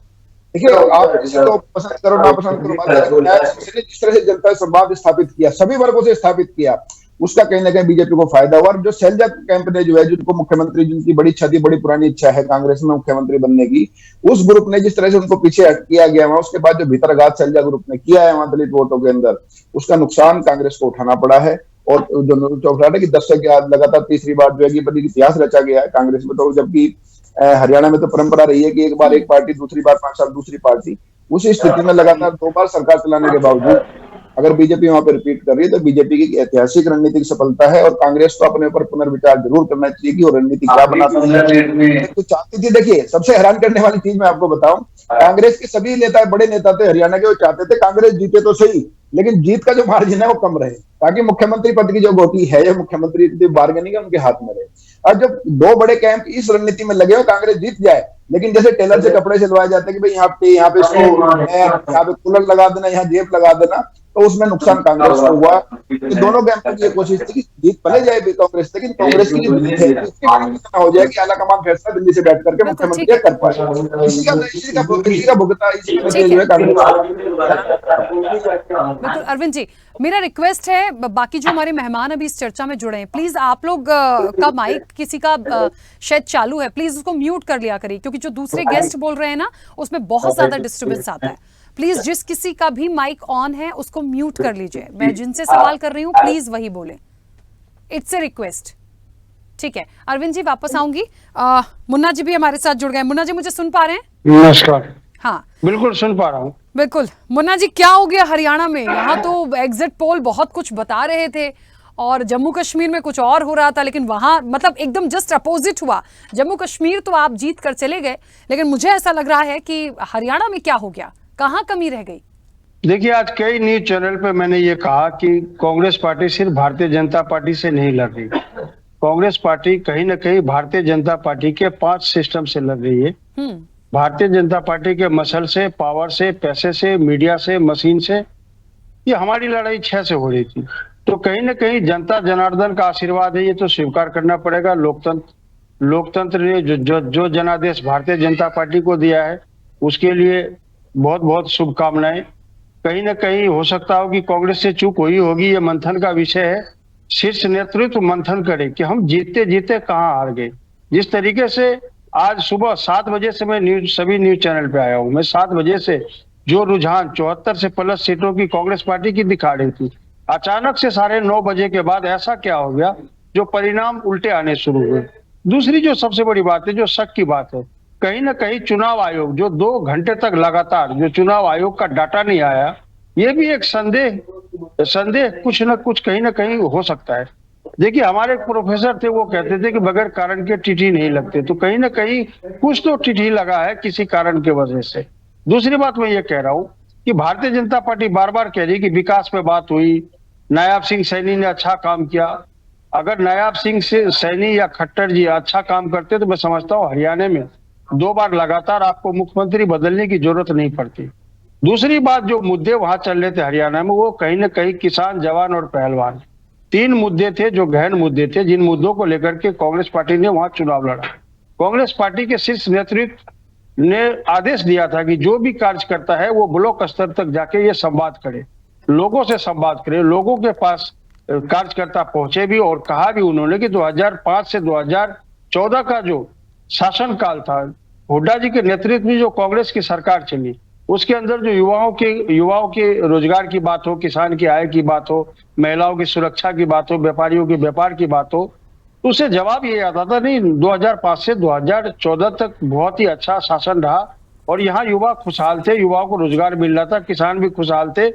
देखिए, आप किसी को पसंद करो ना पसंद करो, नायर सिंह सैनी जिस तरह से जनता संवाद स्थापित किया, सभी वर्गों से स्थापित किया, उसका कहीं ना कहीं बीजेपी को फायदा हुआ। और जो शैलजा कैंप ने जो है, जिनको मुख्यमंत्री, जिनकी बड़ी इच्छा थी, बड़ी पुरानी इच्छा है कांग्रेस में मुख्यमंत्री बनने की, उस ग्रुप ने जिस तरह से उनको पीछे हट किया गया वहां, उसके बाद जो भीतरघात शैलजा ग्रुप ने किया है वहां दलित वोटों के अंदर, उसका नुकसान कांग्रेस को उठाना पड़ा है। और जो चौकड़ा कि 10 से लगातार तीसरी बार जो है बड़ी इतिहास रचा गया है कांग्रेस में। तो जबकि हरियाणा में तो परंपरा रही है कि एक बार एक पार्टी, दूसरी बार 5 साल दूसरी पार्टी, उसी स्थिति में लगातार 2 बार सरकार चलाने के बावजूद अगर बीजेपी वहां पर रिपीट कर रही है, तो बीजेपी की ऐतिहासिक रणनीतिक सफलता है। और कांग्रेस को अपने ऊपर पुनर्विचार जरूर करना चाहिए कि वो रणनीति क्या बनाता है। तो चाहती थी, देखिए सबसे हैरान करने वाली चीज मैं आपको बताऊं, कांग्रेस के सभी नेता, बड़े नेता थे हरियाणा के, वो चाहते थे कांग्रेस जीते तो सही, लेकिन जीत का जो मार्जिन है वो कम रहे, ताकि मुख्यमंत्री पद की जो गोटी है, या मुख्यमंत्री की बार्गेनिंग है, उनके हाथ में रहे। और जब 2 बड़े कैंप इस रणनीति में लगे हो, कांग्रेस जीत जाए, लेकिन जैसे टेलर से कपड़े सिलवाए जाते हैं कि भाई यहाँ पे इसको यहाँ पे कूलर लगा देना, यहाँ जेब लगा देना, तो उसमें नुकसान कांग्रेस को हुआ। कि दोनों कैंप की ये कोशिश थी कि जीत भले जाए भी कांग्रेस, लेकिन कांग्रेस की जीत है इसके बारे में होना हो जाए कि आला कमान फैसला दिल्ली से बैठ करके बिल्कुल, मुख्यमंत्री ठीक है। कर पाए। इसी का भुगता इसी का ठीक जो है। है कांग्रेस। बिल्कुल अरविंद जी, मेरा रिक्वेस्ट है, बाकी जो हमारे मेहमान अभी इस चर्चा में जुड़े हैं, प्लीज आप लोग का माइक किसी का शायद चालू है, प्लीज उसको म्यूट कर लिया करिए, क्योंकि जो दूसरे गेस्ट बोल रहे हैं ना उसमें बहुत ज्यादा डिस्टर्बेंस आता है। प्लीज जिस किसी का भी माइक ऑन है उसको म्यूट कर लीजिए। मैं जिनसे सवाल कर रही हूँ प्लीज वही बोले, इट्स ए रिक्वेस्ट। ठीक है अरविंद जी, वापस आऊंगी। मुन्ना जी भी हमारे साथ जुड़ गए। मुन्ना जी मुझे सुन पा रहे हैं? नमस्कार। हाँ बिल्कुल सुन पा रहा हूँ। बिल्कुल। मुन्ना जी, क्या हो गया हरियाणा में? यहाँ तो एग्जिट पोल बहुत कुछ बता रहे थे और जम्मू कश्मीर में कुछ और हो रहा था, लेकिन वहां मतलब एकदम जस्ट अपोजिट हुआ। जम्मू कश्मीर तो आप जीत कर चले गए, लेकिन मुझे ऐसा लग रहा है कि हरियाणा में क्या हो गया, कहाँ कमी रह गई? देखिए, आज कई न्यूज चैनल पे मैंने ये कहा कि कांग्रेस पार्टी सिर्फ भारतीय जनता पार्टी से नहीं लड़ रही। कांग्रेस पार्टी कहीं ना कहीं भारतीय जनता पार्टी के 5 सिस्टम से लड़ रही है। भारतीय जनता पार्टी के मसल से, पावर से, पैसे से, मीडिया से, मशीन से, ये हमारी लड़ाई 6 से हो रही थी। तो कहीं ना कहीं जनता जनार्दन का आशीर्वाद है, ये तो स्वीकार करना पड़ेगा। लोकतंत्र ने जो जनादेश भारतीय जनता पार्टी को दिया है उसके लिए बहुत बहुत शुभकामनाएं। कहीं ना कहीं हो सकता हो कि कांग्रेस से चूक हुई होगी, ये मंथन का विषय है। शीर्ष नेतृत्व मंथन करे कि हम जीतते जीते कहाँ हार गए। जिस तरीके से आज सुबह 7 बजे से मैं सभी न्यूज चैनल पे आया हूँ। मैं 7 बजे से जो रुझान 74 से प्लस सीटों की कांग्रेस पार्टी की दिखा रही थी, अचानक से 9:30 बजे के बाद ऐसा क्या हो गया जो परिणाम उल्टे आने शुरू हुए। दूसरी जो सबसे बड़ी बात है, जो शक की बात है, कहीं ना कहीं चुनाव आयोग जो 2 घंटे तक लगातार जो चुनाव आयोग का डाटा नहीं आया, ये भी एक संदेह कुछ न कुछ कहीं ना कहीं हो सकता है। देखिए, हमारे एक प्रोफेसर थे, वो कहते थे कि बगैर कारण के टिटी नहीं लगते। तो कहीं ना कहीं कुछ तो टिटी लगा है किसी कारण के वजह से। दूसरी बात मैं ये कह रहा हूँ कि भारतीय जनता पार्टी बार बार कह रही है कि विकास पे बात हुई, नायाब सिंह सैनी ने अच्छा काम किया। अगर नायाब सिंह सैनी या खट्टर जी अच्छा काम करते तो मैं समझता हूँ हरियाणा में 2 बार लगातार आपको मुख्यमंत्री बदलने की जरूरत नहीं पड़ती। दूसरी बात, जो मुद्दे वहां चल रहे थे हरियाणा में, वो कहीं ना कहीं किसान, जवान और पहलवान, 3 मुद्दे थे जो गहन मुद्दे थे, जिन मुद्दों को लेकर के कांग्रेस पार्टी ने वहां चुनाव लड़ा। कांग्रेस पार्टी के शीर्ष नेतृत्व ने आदेश दिया था कि जो भी कार्य करता है वो ब्लॉक स्तर तक जाके ये संवाद करे, लोगों से संवाद करे, लोगों के पास कार्यकर्ता पहुंचे भी। और कहा भी उन्होंने कि 2005 से 2014 का जो शासनकाल था, हुड्डा जी के नेतृत्व में जो कांग्रेस की सरकार चली, उसके अंदर जो युवाओं के रोजगार की बात हो, किसान की आय की बात हो, महिलाओं की सुरक्षा की बात हो, व्यापारियों के व्यापार की बात हो, तो उसे जवाब ये आता था, नहीं 2005 से 2014 तक बहुत ही अच्छा शासन रहा और यहाँ युवा खुशहाल थे, युवाओं को रोजगार मिल रहा था, किसान भी खुशहाल थे,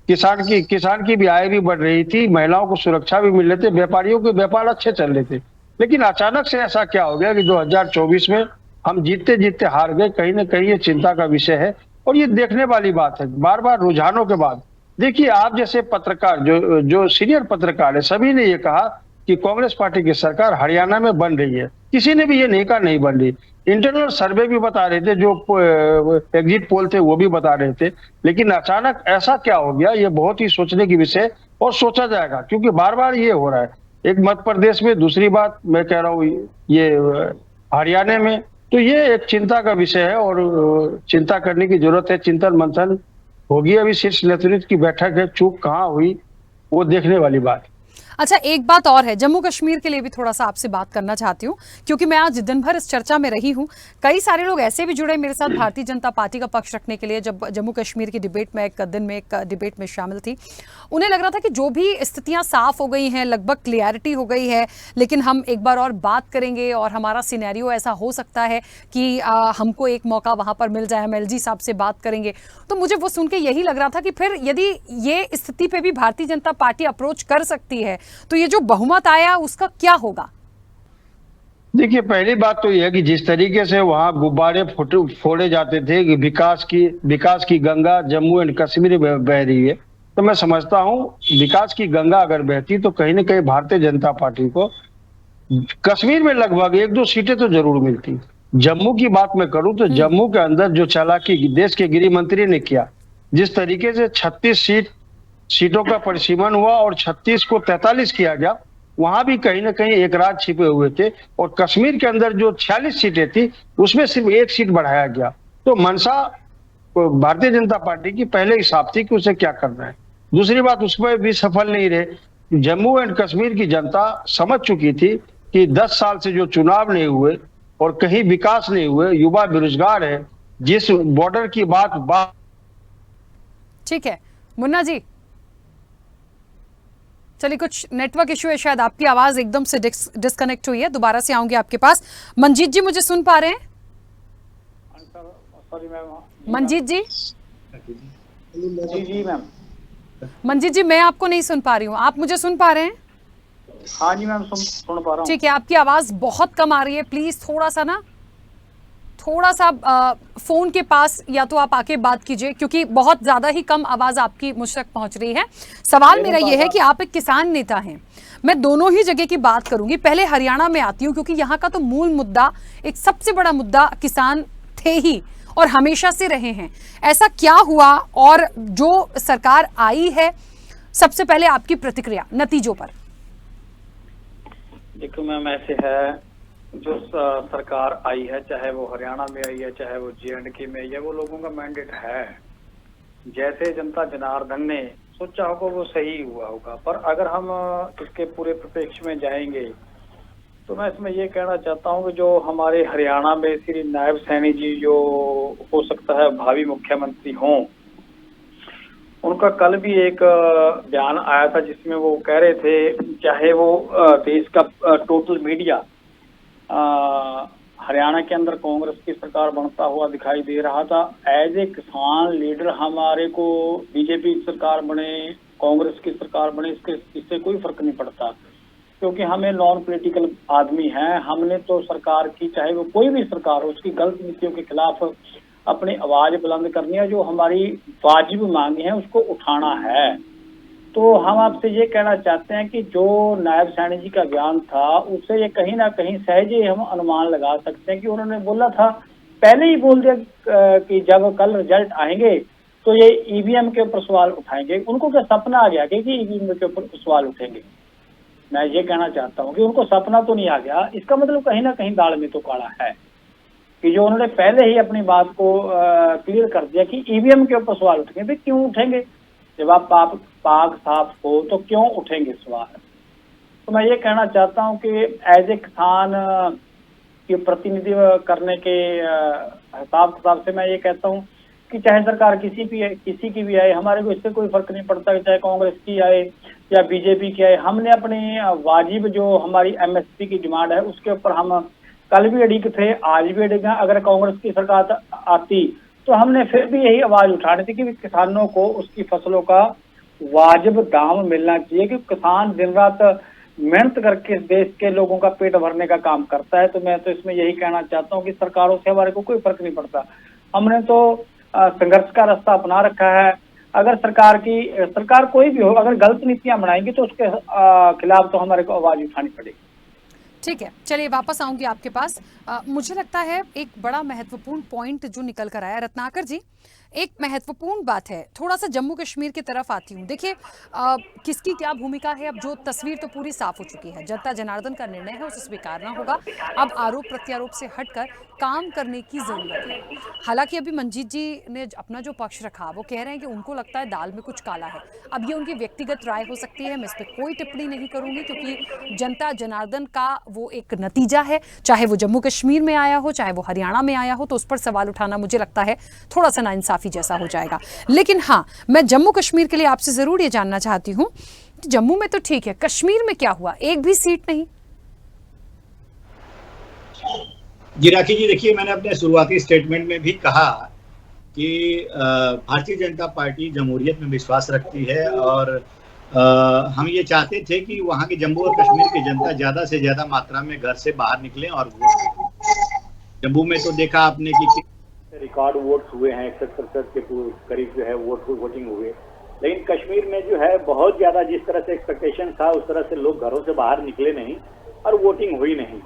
किसान की भी आय भी बढ़ रही थी, महिलाओं को सुरक्षा भी मिल रहे थे, व्यापारियों के व्यापार अच्छे चल रहे थे। लेकिन अचानक से ऐसा क्या हो गया कि 2024 में हम जीतते जीतते हार गए। कहीं ना कहीं ये चिंता का विषय है और ये देखने वाली बात है। बार बार रुझानों के बाद देखिए, आप जैसे पत्रकार, जो सीनियर पत्रकार है, सभी ने ये कहा कि कांग्रेस पार्टी की सरकार हरियाणा में बन रही है। किसी ने भी ये नहीं कहा नहीं बन रही। इंटरनल सर्वे भी बता रहे थे, जो एग्जिट पोल थे वो भी बता रहे थे। लेकिन अचानक ऐसा क्या हो गया, ये बहुत ही सोचने की विषय और सोचा जाएगा, क्योंकि बार बार ये हो रहा है। एक मध्य प्रदेश में, दूसरी बात मैं कह रहा हूँ ये हरियाणा में, तो ये एक चिंता का विषय है और चिंता करने की जरूरत है। चिंतन मंथन होगी। अभी शीर्ष नेतृत्व की बैठक है, चूक कहाँ हुई वो देखने वाली बात। अच्छा, एक बात और है, जम्मू कश्मीर के लिए भी थोड़ा सा आपसे बात करना चाहती हूँ, क्योंकि मैं आज दिन भर इस चर्चा में रही हूँ। कई सारे लोग ऐसे भी जुड़े मेरे साथ भारतीय जनता पार्टी का पक्ष रखने के लिए। जब जम्मू कश्मीर की डिबेट में एक डिबेट में शामिल थी, उन्हें लग रहा था कि जो भी स्थितियां साफ हो गई हैं, लगभग क्लियरिटी हो गई है, लेकिन हम एक बार और बात करेंगे और हमारा सिनेरियो ऐसा हो सकता है कि हमको एक मौका वहां पर मिल जाए, हम एलजी साहब से बात करेंगे। तो मुझे वो सुन के यही लग रहा था कि फिर यदि ये स्थिति पे भी भारतीय जनता पार्टी अप्रोच कर सकती है तो ये जो बहुमत आया उसका क्या होगा? देखिए, पहली बात तो यह है कि जिस तरीके से वहां गुब्बारे फोड़े जाते थे कि विकास की गंगा जम्मू एंड कश्मीर में बह रही है, तो मैं समझता हूं विकास की गंगा अगर बहती तो कहीं ना कहीं भारतीय जनता पार्टी को कश्मीर में लगभग 1-2 सीटें तो जरूर मिलती। जम्मू की बात मैं करूं तो जम्मू के अंदर जो चालाकी देश के गृह मंत्री ने किया, जिस तरीके से 36 सीट सीटों का परिसीमन हुआ और 36 को 43 किया गया। वहां भी कहीं ना कहीं एक राज छिपे हुए थे और कश्मीर के अंदर जो 46 सीटें थी उसमें सिर्फ एक सीट बढ़ाया गया। तो मंशा भारतीय जनता पार्टी की पहले ही साफ थी कि उसे क्या करना है। दूसरी बात, उसमें भी सफल नहीं रहे। जम्मू एंड कश्मीर की जनता समझ चुकी थी कि 10 साल से जो चुनाव नहीं हुए और कहीं विकास नहीं हुए, युवा बेरोजगार है, जिस बॉर्डर की बात ठीक है मुन्ना जी, चलिए कुछ नेटवर्क इशू है, शायद आपकी आवाज एकदम से डिस्कनेक्ट हुई है। दोबारा से आऊंगी आपके पास। मंजीत जी मुझे सुन पा रहे हैं? Sorry ma'am. मंजीत जी? जी मैम। मंजीत जी मैं आपको नहीं सुन पा रही हूँ, आप मुझे सुन पा रहे हैं? हाँ जी मैम, सुन पा रहा हूँ। ठीक है, आपकी आवाज बहुत कम आ रही है, प्लीज थोड़ा सा फोन के पास या तो आप आके बात कीजिए, क्योंकि बहुत ज्यादा ही कम आवाज आपकी मुझ तक पहुंच रही है। सवाल मेरा यह है कि आप एक किसान नेता हैं, मैं दोनों ही जगह की बात करूंगी। पहले हरियाणा में आती हूँ, क्योंकि यहाँ का तो मूल मुद्दा, एक सबसे बड़ा मुद्दा किसान थे ही और हमेशा से रहे हैं। ऐसा क्या हुआ और जो सरकार आई है, सबसे पहले आपकी प्रतिक्रिया नतीजों पर। देखो मैम, ऐसे है, जो सरकार आई है, चाहे वो हरियाणा में आई है, चाहे वो J&K में आई है, वो लोगों का मैंडेट है। जैसे जनता जनार्दन ने सोचा होगा वो सही हुआ होगा। पर अगर हम इसके पूरे परिप्रेक्ष्य में जाएंगे तो मैं इसमें ये कहना चाहता हूँ कि जो हमारे हरियाणा में श्री नायब सैनी जी, जो हो सकता है भावी मुख्यमंत्री हों, उनका कल भी एक बयान आया था जिसमें वो कह रहे थे, चाहे वो देश का टोटल मीडिया हरियाणा के अंदर कांग्रेस की सरकार बनता हुआ दिखाई दे रहा था, एज ए किसान लीडर हमारे को बीजेपी सरकार बने, कांग्रेस की सरकार बने, इससे कोई फर्क नहीं पड़ता, क्योंकि हमें नॉन पॉलिटिकल आदमी हैं। हमने तो सरकार की, चाहे वो कोई भी सरकार हो, उसकी गलत नीतियों के खिलाफ अपनी आवाज बुलंद करनी है, जो हमारी वाजिब मांगे हैं उसको उठाना है। तो हम आपसे ये कहना चाहते हैं कि जो नायब सैनी जी का बयान था, उससे ये कहीं ना कहीं सहजे हम अनुमान लगा सकते हैं कि उन्होंने बोला था, पहले ही बोल दिया कि जब कल रिजल्ट आएंगे तो ये ईवीएम के ऊपर सवाल उठाएंगे। उनको क्या सपना आ गया कि ईवीएम के ऊपर सवाल उठेंगे? मैं ये कहना चाहता हूँ कि उनको सपना तो नहीं आ गया। इसका मतलब कहीं ना कहीं दाल में तो काला है कि जो उन्होंने पहले ही अपनी बात को क्लियर कर दिया कि ईवीएम के ऊपर सवाल उठेंगे। भाई क्यों उठेंगे? जब आप पाक साफ हो तो क्यों उठेंगे सवाल? तो मैं ये कहना चाहता हूँ कि एज ए किसान की प्रतिनिधित्व करने के हिसाब किताब से मैं ये कहता हूँ कि चाहे सरकार किसी की भी आए, हमारे को इससे कोई फर्क नहीं पड़ता, चाहे कांग्रेस की आए या बीजेपी की आए। हमने अपनी वाजिब जो हमारी एमएसपी की डिमांड है उसके ऊपर हम कल भी अड़िग थे, आज भी अड़िग हैं। अगर कांग्रेस की सरकार आती तो हमने फिर भी यही आवाज उठानी थी कि किसानों को उसकी फसलों का वाजिब दाम मिलना चाहिए, कि किसान दिन रात मेहनत करके देश के लोगों का पेट भरने का काम करता है। तो मैं तो इसमें यही कहना चाहता हूँ कि सरकारों से हमारे को कोई फर्क नहीं पड़ता। हमने तो संघर्ष का रास्ता अपना रखा है। अगर सरकार कोई भी हो, अगर गलत नीतियां बनाएंगी तो उसके खिलाफ तो हमारे को आवाज उठानी पड़ेगी। ठीक है, चलिए वापस आऊंगी आपके पास। मुझे लगता है एक बड़ा महत्वपूर्ण पॉइंट जो निकल कर आया रत्नाकर जी, एक महत्वपूर्ण बात है। थोड़ा सा जम्मू कश्मीर की तरफ आती हूँ। देखिए किसकी क्या भूमिका है, अब जो तस्वीर तो पूरी साफ हो चुकी है। जनता जनार्दन का निर्णय है, उसे स्वीकारना होगा। अब आरोप प्रत्यारोप से हटकर काम करने की जरूरत है। हालांकि अभी मंजीत जी ने अपना जो पक्ष रखा, वो कह रहे हैं कि उनको लगता है दाल में कुछ काला है। अब ये उनकी व्यक्तिगत राय हो सकती है, मैं इस पर कोई टिप्पणी नहीं करूंगी, क्योंकि जनता जनार्दन का वो एक नतीजा है। चाहे वो जम्मू कश्मीर में आया हो, चाहे वो हरियाणा में आया हो, तो उस पर सवाल उठाना मुझे लगता है थोड़ा सा नाइंसाफी जैसा हो जाएगा। लेकिन हाँ, मैं जम्मू कश्मीर के लिए आपसे जरूर ये जानना चाहती हूँ, जम्मू में तो ठीक है, कश्मीर में क्या हुआ? एक भी सीट नहीं। जी राखी जी, देखिए मैंने अपने शुरुआती स्टेटमेंट में भी कहा कि भारतीय जनता पार्टी जमहूरियत में विश्वास रखती है और हम ये चाहते थे कि वहाँ की जम्मू और कश्मीर की जनता ज्यादा से ज्यादा मात्रा में घर से बाहर निकले और वोट करें। जम्मू में तो देखा आपने कि रिकॉर्ड वोट्स हुए हैं, 61% के करीब जो है वोटिंग हुए। लेकिन कश्मीर में जो है बहुत ज्यादा जिस तरह से एक्सपेक्टेशन था उस तरह से लोग घरों से बाहर निकले नहीं और वोटिंग हुई नहीं।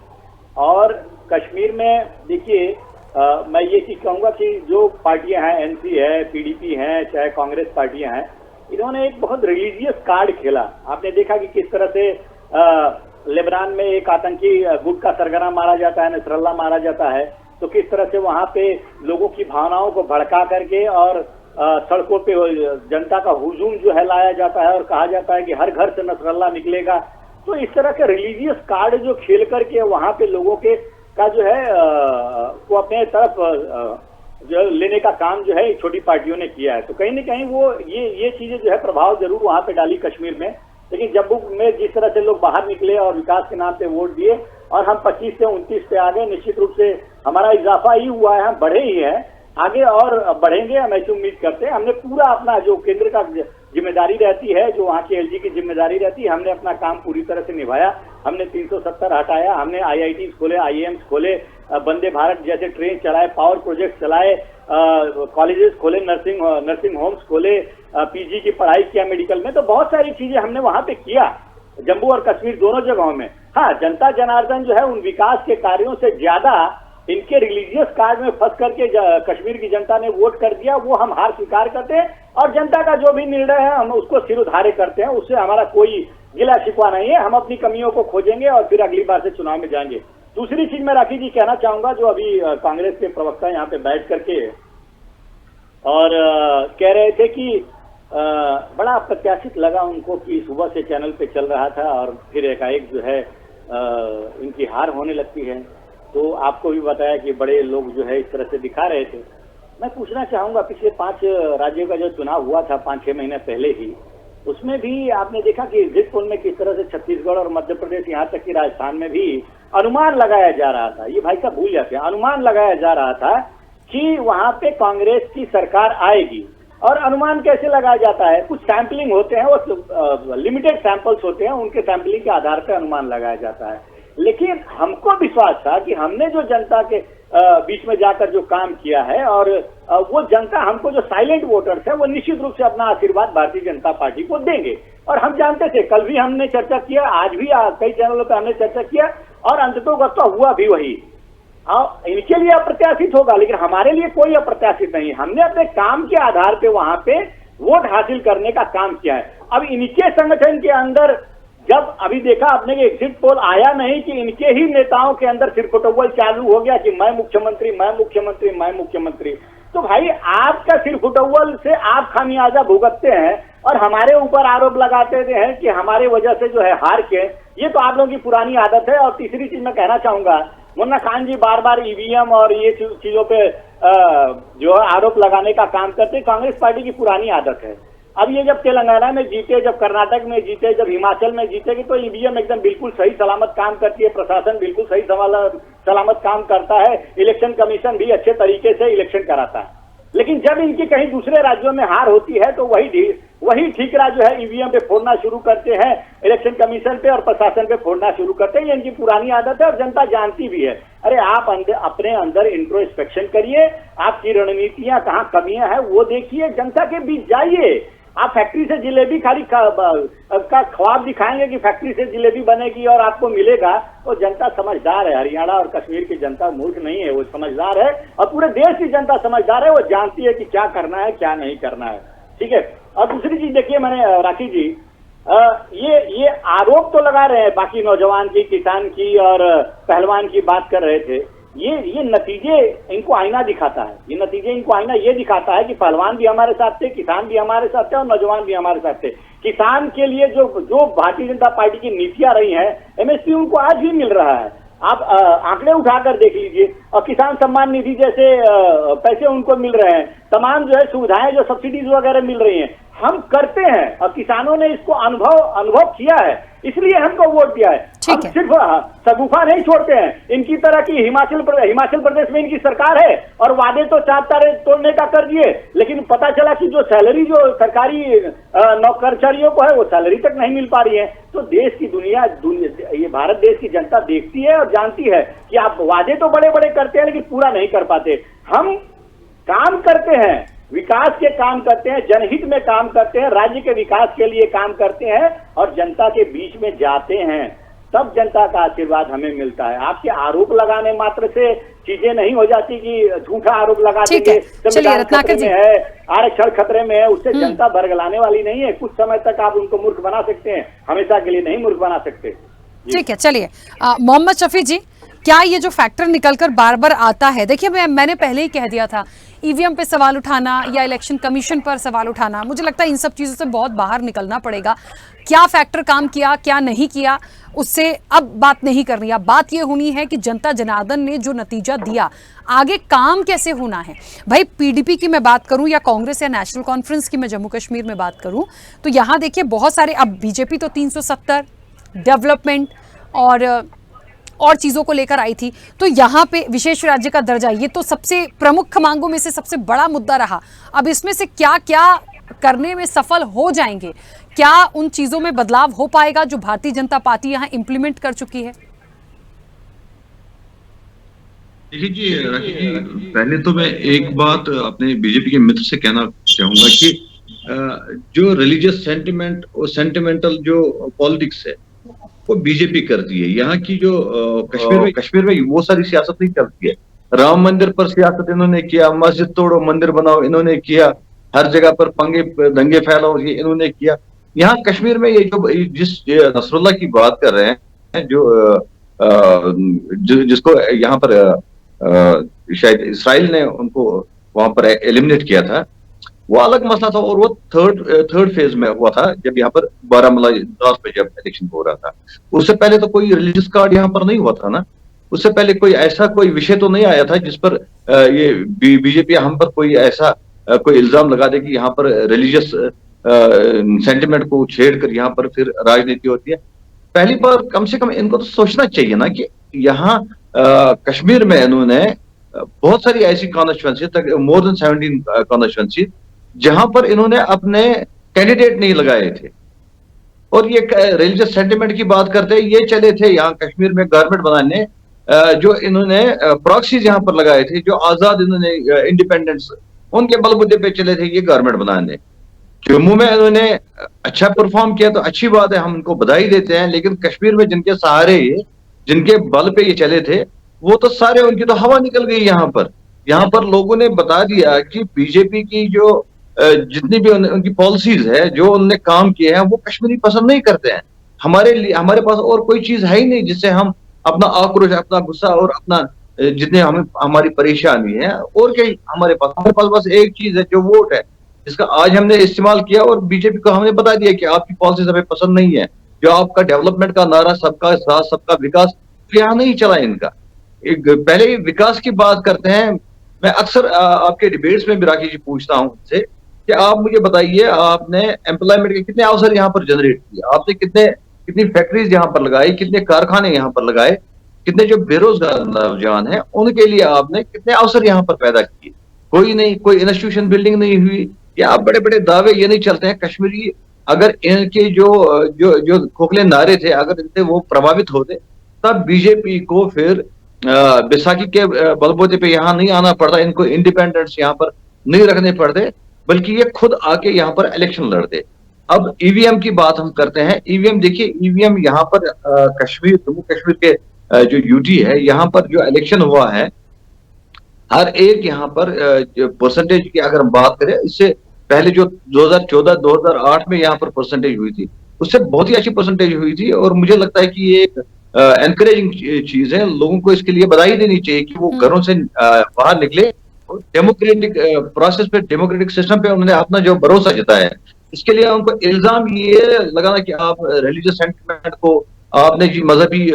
और कश्मीर में देखिए मैं ये चीज कहूंगा कि जो पार्टियां हैं, एनसी है, पीडीपी हैं, चाहे कांग्रेस पार्टियां हैं, इन्होंने एक बहुत रिलीजियस कार्ड खेला। आपने देखा कि किस तरह से लेबनान में एक आतंकी गुट का सरगना मारा जाता है, नसरल्ला मारा जाता है, तो किस तरह से वहां पे लोगों की भावनाओं को भड़का करके और सड़कों पे जनता का हुजूम जो है लाया जाता है और कहा जाता है कि हर घर से नसरल्ला निकलेगा। तो इस तरह के रिलीजियस कार्ड जो खेल करके वहां पे लोगों के का जो है को अपने तरफ जो लेने का काम जो है छोटी पार्टियों ने किया है। तो कहीं न कहीं वो ये चीजें जो है प्रभाव जरूर वहां पे डाली कश्मीर में। लेकिन जम्मू में जिस तरह से लोग बाहर निकले और विकास के नाम पे वोट दिए और हम 25 से 29 पे आ गए, निश्चित रूप से हमारा इजाफा ही हुआ है, हम बढ़े ही हैं, आगे और बढ़ेंगे, हम ऐसी उम्मीद करते हैं। हमने पूरा अपना जो केंद्र का जिम्मेदारी रहती है, जो वहाँ की एलजी की जिम्मेदारी रहती है, हमने अपना काम पूरी तरह से निभाया। हमने 370 हटाया, हमने IITs खोले, IIMs खोले, वंदे भारत जैसे ट्रेन चलाए, पावर प्रोजेक्ट चलाए, कॉलेजेस खोले, नर्सिंग होम्स खोले, PG की पढ़ाई किया मेडिकल में। तो बहुत सारी चीजें हमने वहां पे किया, जम्मू और कश्मीर दोनों जगहों में। हाँ, जनता जनार्दन जो है उन विकास के कार्यों से ज्यादा इनके रिलीजियस कार्ड में फंस करके कश्मीर की जनता ने वोट कर दिया। वो हम हार स्वीकार करते हैं और जनता का जो भी निर्णय है हम उसको सिरोधार्य करते हैं, उससे हमारा कोई गिला शिकवा नहीं है। हम अपनी कमियों को खोजेंगे और फिर अगली बार से चुनाव में जाएंगे। दूसरी चीज मैं राखी जी कहना चाहूंगा, जो अभी कांग्रेस के प्रवक्ता यहाँ पे बैठ करके और कह रहे थे कि बड़ा अप्रत्याशित लगा उनको कि सुबह से चैनल पे चल रहा था और फिर एकाएक जो है इनकी हार होने लगती है। तो आपको भी बताया कि बड़े लोग जो है इस तरह से दिखा रहे थे। मैं पूछना चाहूंगा, पिछले 5 राज्यों का जो चुनाव हुआ था 5-6 महीने पहले ही, उसमें भी आपने देखा कि एग्जिट पोल में किस तरह से छत्तीसगढ़ और मध्य प्रदेश, यहाँ तक कि राजस्थान में भी अनुमान लगाया जा रहा था। ये भाई साहब भूल जाते हैं, अनुमान लगाया जा रहा था कि वहां पे कांग्रेस की सरकार आएगी। और अनुमान कैसे लगाया जाता है? कुछ सैंपलिंग होते हैं, वो लिमिटेड सैंपल्स होते हैं, उनके सैंपलिंग के आधार पर अनुमान लगाया जाता है। लेकिन हमको विश्वास था कि हमने जो जनता के बीच में जाकर जो काम किया है और वो जनता हमको जो साइलेंट वोटर्स है वो निश्चित रूप से अपना आशीर्वाद भारतीय जनता पार्टी को देंगे। और हम जानते थे, कल भी हमने चर्चा किया, आज भी कई चैनलों पर हमने चर्चा किया और अंततोगत्वा हुआ भी वही। इनके लिए अप्रत्याशित होगा, लेकिन हमारे लिए कोई अप्रत्याशित नहीं। हमने अपने काम के आधार पे वहां पे वोट हासिल करने का काम किया है। अब इनके संगठन के अंदर जब अभी देखा आपने कि एग्जिट पोल आया नहीं कि इनके ही नेताओं के अंदर सिरफुटौल चालू हो गया कि मैं मुख्यमंत्री, मैं मुख्यमंत्री, मैं मुख्यमंत्री। तो भाई आपका सिरफुटौल से आप खामियाजा भुगतते हैं और हमारे ऊपर आरोप लगाते हैं कि हमारे वजह से जो है हार के। ये तो आप लोगों की पुरानी आदत है। और तीसरी चीज मैं कहना चाहूंगा, मुन्ना खान जी बार बार EVM और ये चीजों पे जो आरोप लगाने का काम करते, कांग्रेस पार्टी की पुरानी आदत है। अब ये जब तेलंगाना में जीते, जब कर्नाटक में जीते, जब हिमाचल में जीतेगी तो EVM एकदम बिल्कुल सही सलामत काम करती है, प्रशासन बिल्कुल सही सलामत काम करता है, इलेक्शन कमीशन भी अच्छे तरीके से इलेक्शन कराता है। लेकिन जब इनकी कहीं दूसरे राज्यों में हार होती है तो वही ठीकरा जो है EVM पे फोड़ना शुरू करते हैं, इलेक्शन कमीशन पे और प्रशासन पे फोड़ना शुरू करते हैं। ये इनकी पुरानी आदत है और जनता जानती भी है। अरे आप अपने अंदर इंट्रोस्पेक्शन करिए, आपकी रणनीतियां कहाँ कमियां हैं वो देखिए, जनता के बीच जाइए। आप फैक्ट्री से जिलेबी खाली का ख्वाब दिखाएंगे कि फैक्ट्री से जिलेबी बनेगी और आपको मिलेगा, वो जनता समझदार है। हरियाणा और कश्मीर की जनता मूर्ख नहीं है, वो समझदार है और पूरे देश की जनता समझदार है। वो जानती है कि क्या करना है क्या नहीं करना है। ठीक है। और दूसरी चीज देखिए, मैंने राखी जी ये आरोप तो लगा रहे हैं बाकी नौजवान की, किसान की और पहलवान की बात कर रहे थे। ये नतीजे इनको आईना दिखाता है। ये नतीजे इनको आईना ये दिखाता है कि पहलवान भी हमारे साथ थे, किसान भी हमारे साथ थे और नौजवान भी हमारे साथ थे। किसान के लिए जो भारतीय जनता पार्टी की नीतियां रही हैं, MSP उनको आज भी मिल रहा है। आप आंकड़े उठाकर देख लीजिए। और किसान सम्मान निधि जैसे पैसे उनको मिल रहे हैं, तमाम जो है सुविधाएं, जो सब्सिडीज वगैरह मिल रही हैं, हम करते हैं और किसानों ने इसको अनुभव किया है, इसलिए हमको वोट दिया है। अब सिर्फ सगुफा नहीं छोड़ते हैं। इनकी तरह की हिमाचल प्रदेश में इनकी सरकार है और वादे तो 4 तारे तोड़ने का कर दिए, लेकिन पता चला कि जो सैलरी जो सरकारी नौकरचारियों को है वो सैलरी तक नहीं मिल पा रही है। तो देश की दुनिया ये भारत देश की जनता देखती है और जानती है कि आप वादे तो बड़े बड़े करते हैं लेकिन पूरा नहीं कर पाते। हम काम करते हैं, विकास के काम करते हैं, जनहित में काम करते हैं, राज्य के विकास के लिए काम करते हैं और जनता के बीच में जाते हैं। तब जनता का आशीर्वाद हमें मिलता है। आपके आरोप लगाने मात्र से चीजें नहीं हो जाती कि झूठा आरोप लगा देंगे संविधान खतरे में है, आरक्षण खतरे में है, उससे जनता बरगलाने वाली नहीं है। कुछ समय तक आप उनको मूर्ख बना सकते हैं, हमेशा के लिए नहीं मूर्ख बना सकते। ठीक है, चलिए मोहम्मद शफी जी, क्या ये जो फैक्टर निकलकर बार बार आता है, देखिए मैंने पहले ही कह दिया था, ईवीएम पे सवाल उठाना या इलेक्शन कमीशन पर सवाल उठाना, मुझे लगता है इन सब चीज़ों से बहुत बाहर निकलना पड़ेगा। क्या फैक्टर काम किया, क्या नहीं किया, उससे अब बात नहीं करनी। अब बात ये होनी है कि जनता जनार्दन ने जो नतीजा दिया, आगे काम कैसे होना है। भाई पीडीपी की मैं बात करूं या कांग्रेस या नेशनल कॉन्फ्रेंस की मैं जम्मू कश्मीर में बात करूं, तो यहाँ देखिए बहुत सारे, अब बीजेपी तो 370 डेवलपमेंट और चीज़ों को लेकर आई थी, तो यहाँ पे विशेष राज्य का दर्जा, ये तो सबसे प्रमुख मांगों में से सबसे बड़ा मुद्दा रहा। अब इसमें से क्या क्या करने में सफल हो जाएंगे, क्या उन चीज़ों में बदलाव हो पाएगा जो भारतीय जनता पार्टी यहाँ इम्प्लीमेंट कर चुकी है? देखिए जी राखी जी, पहले तो मैं एक बात अपने बीजेपी के मित्र से कहना चाहूंगा कि जो रिलीजियस सेंटिमेंट और सेंटिमेंटल जो पॉलिटिक्स है वो बीजेपी करती है। यहाँ की जो कश्मीर में वो सारी सियासत नहीं करती है। राम मंदिर पर सियासत इन्होंने किया, मस्जिद तोड़ो मंदिर बनाओ इन्होंने किया, हर जगह पर दंगे फैलाओ ये इन्होंने किया। यहाँ कश्मीर में ये जो जिस नसरुल्लाह की बात कर रहे हैं, जिसको यहाँ पर शायद इसराइल ने उनको वहां पर एलिमिनेट किया था, वो अलग मसला था। और वो थर्ड फेज में हुआ था जब यहाँ पर बारामूला पे जब इलेक्शन हो रहा था। उससे पहले तो कोई रिलीजियस कार्ड यहाँ पर नहीं हुआ था ना। उससे पहले कोई ऐसा कोई विषय तो नहीं आया था जिस पर ये बीजेपी हम पर कोई ऐसा कोई इल्जाम लगा दे कि यहाँ पर रिलीजियस सेंटिमेंट को छेड़कर यहाँ पर फिर राजनीति होती है। पहली बार कम से कम इनको तो सोचना चाहिए ना कि यहाँ कश्मीर में इन्होंने बहुत सारी ऐसी कॉन्स्टिट्यूंसी तक, मोर देन 17 कॉन्स्टिट्यूंसी, जहां पर इन्होंने अपने कैंडिडेट नहीं लगाए थे। और ये रिलीजियस सेंटिमेंट की बात करते हैं, ये चले थे यहाँ कश्मीर में गवर्नमेंट बनाने, जो इन्होंने प्रॉक्सीज यहाँ पर लगाए थे, जो आजाद इन्होंने इंडिपेंडेंस उनके बलबूते पे चले थे ये गवर्नमेंट बनाने। जम्मू में इन्होंने अच्छा परफॉर्म किया तो अच्छी बात है, हम उनको बधाई देते हैं। लेकिन कश्मीर में जिनके सहारे, जिनके बल पे ये चले थे, वो तो सारे, उनकी तो हवा निकल गई। यहाँ पर लोगों ने बता दिया कि बीजेपी की जो जितनी भी उनकी पॉलिसीज है, जो उन्होंने काम किए हैं, वो कश्मीरी पसंद नहीं करते हैं। हमारे पास और कोई चीज है ही नहीं जिससे हम अपना आक्रोश, अपना गुस्सा और अपना जितने हमारी परेशानी है, और क्या हमारे पास बस एक चीज है जो वोट है, जिसका आज हमने इस्तेमाल किया। और बीजेपी को हमने बता दिया कि आपकी पॉलिसीज हमें पसंद नहीं है। जो आपका डेवलपमेंट का नारा, सबका साथ सबका विकास, यहाँ नहीं चला इनका। पहले विकास की बात करते हैं। मैं अक्सर आपके डिबेट्स में भी राखी जी पूछता हूं उनसे कि आप मुझे बताइए, आपने एम्प्लॉयमेंट के कितने अवसर यहाँ पर जनरेट किए, आपने कितनी फैक्ट्रीज यहाँ पर लगाई, कितने कारखाने यहाँ पर लगाए, कितने जो बेरोजगार नौजवान हैं उनके लिए आपने कितने अवसर यहाँ पर पैदा किए? कोई नहीं, कोई इंस्टीट्यूशन बिल्डिंग नहीं हुई। या आप बड़े बड़े दावे ये नहीं चलते हैं कश्मीरी, अगर इनके जो खोखले नारे थे, अगर इनसे वो प्रभावित होते, तब बीजेपी को फिर बैसाखी के बलबूते पे यहाँ नहीं आना पड़ता, इनको इंडिपेंडेंस यहाँ पर नहीं रखने पड़ते, बल्कि ये खुद आके यहाँ पर इलेक्शन लड़ते। अब ईवीएम की बात हम करते हैं। ईवीएम देखिए, ईवीएम यहाँ पर जम्मू कश्मीर के जो यूटी है, यहाँ पर जो इलेक्शन हुआ है, हर एक यहाँ पर परसेंटेज की अगर हम बात करें, इससे पहले जो 2014-2008 में यहाँ पर परसेंटेज हुई थी, उससे बहुत ही अच्छी परसेंटेज हुई थी। और मुझे लगता है कि ये एक एनकरेजिंग चीज है। लोगों को इसके लिए बधाई देनी चाहिए कि वो घरों से बाहर निकले और डेमोक्रेटिक प्रोसेस पे, डेमोक्रेटिक सिस्टम पे उन्होंने अपना जो भरोसा जताया है। इसके लिए उनको इल्जाम ये लगाना कि आप रिलीजियस सेंटिमेंट को, आपने जी मजहबी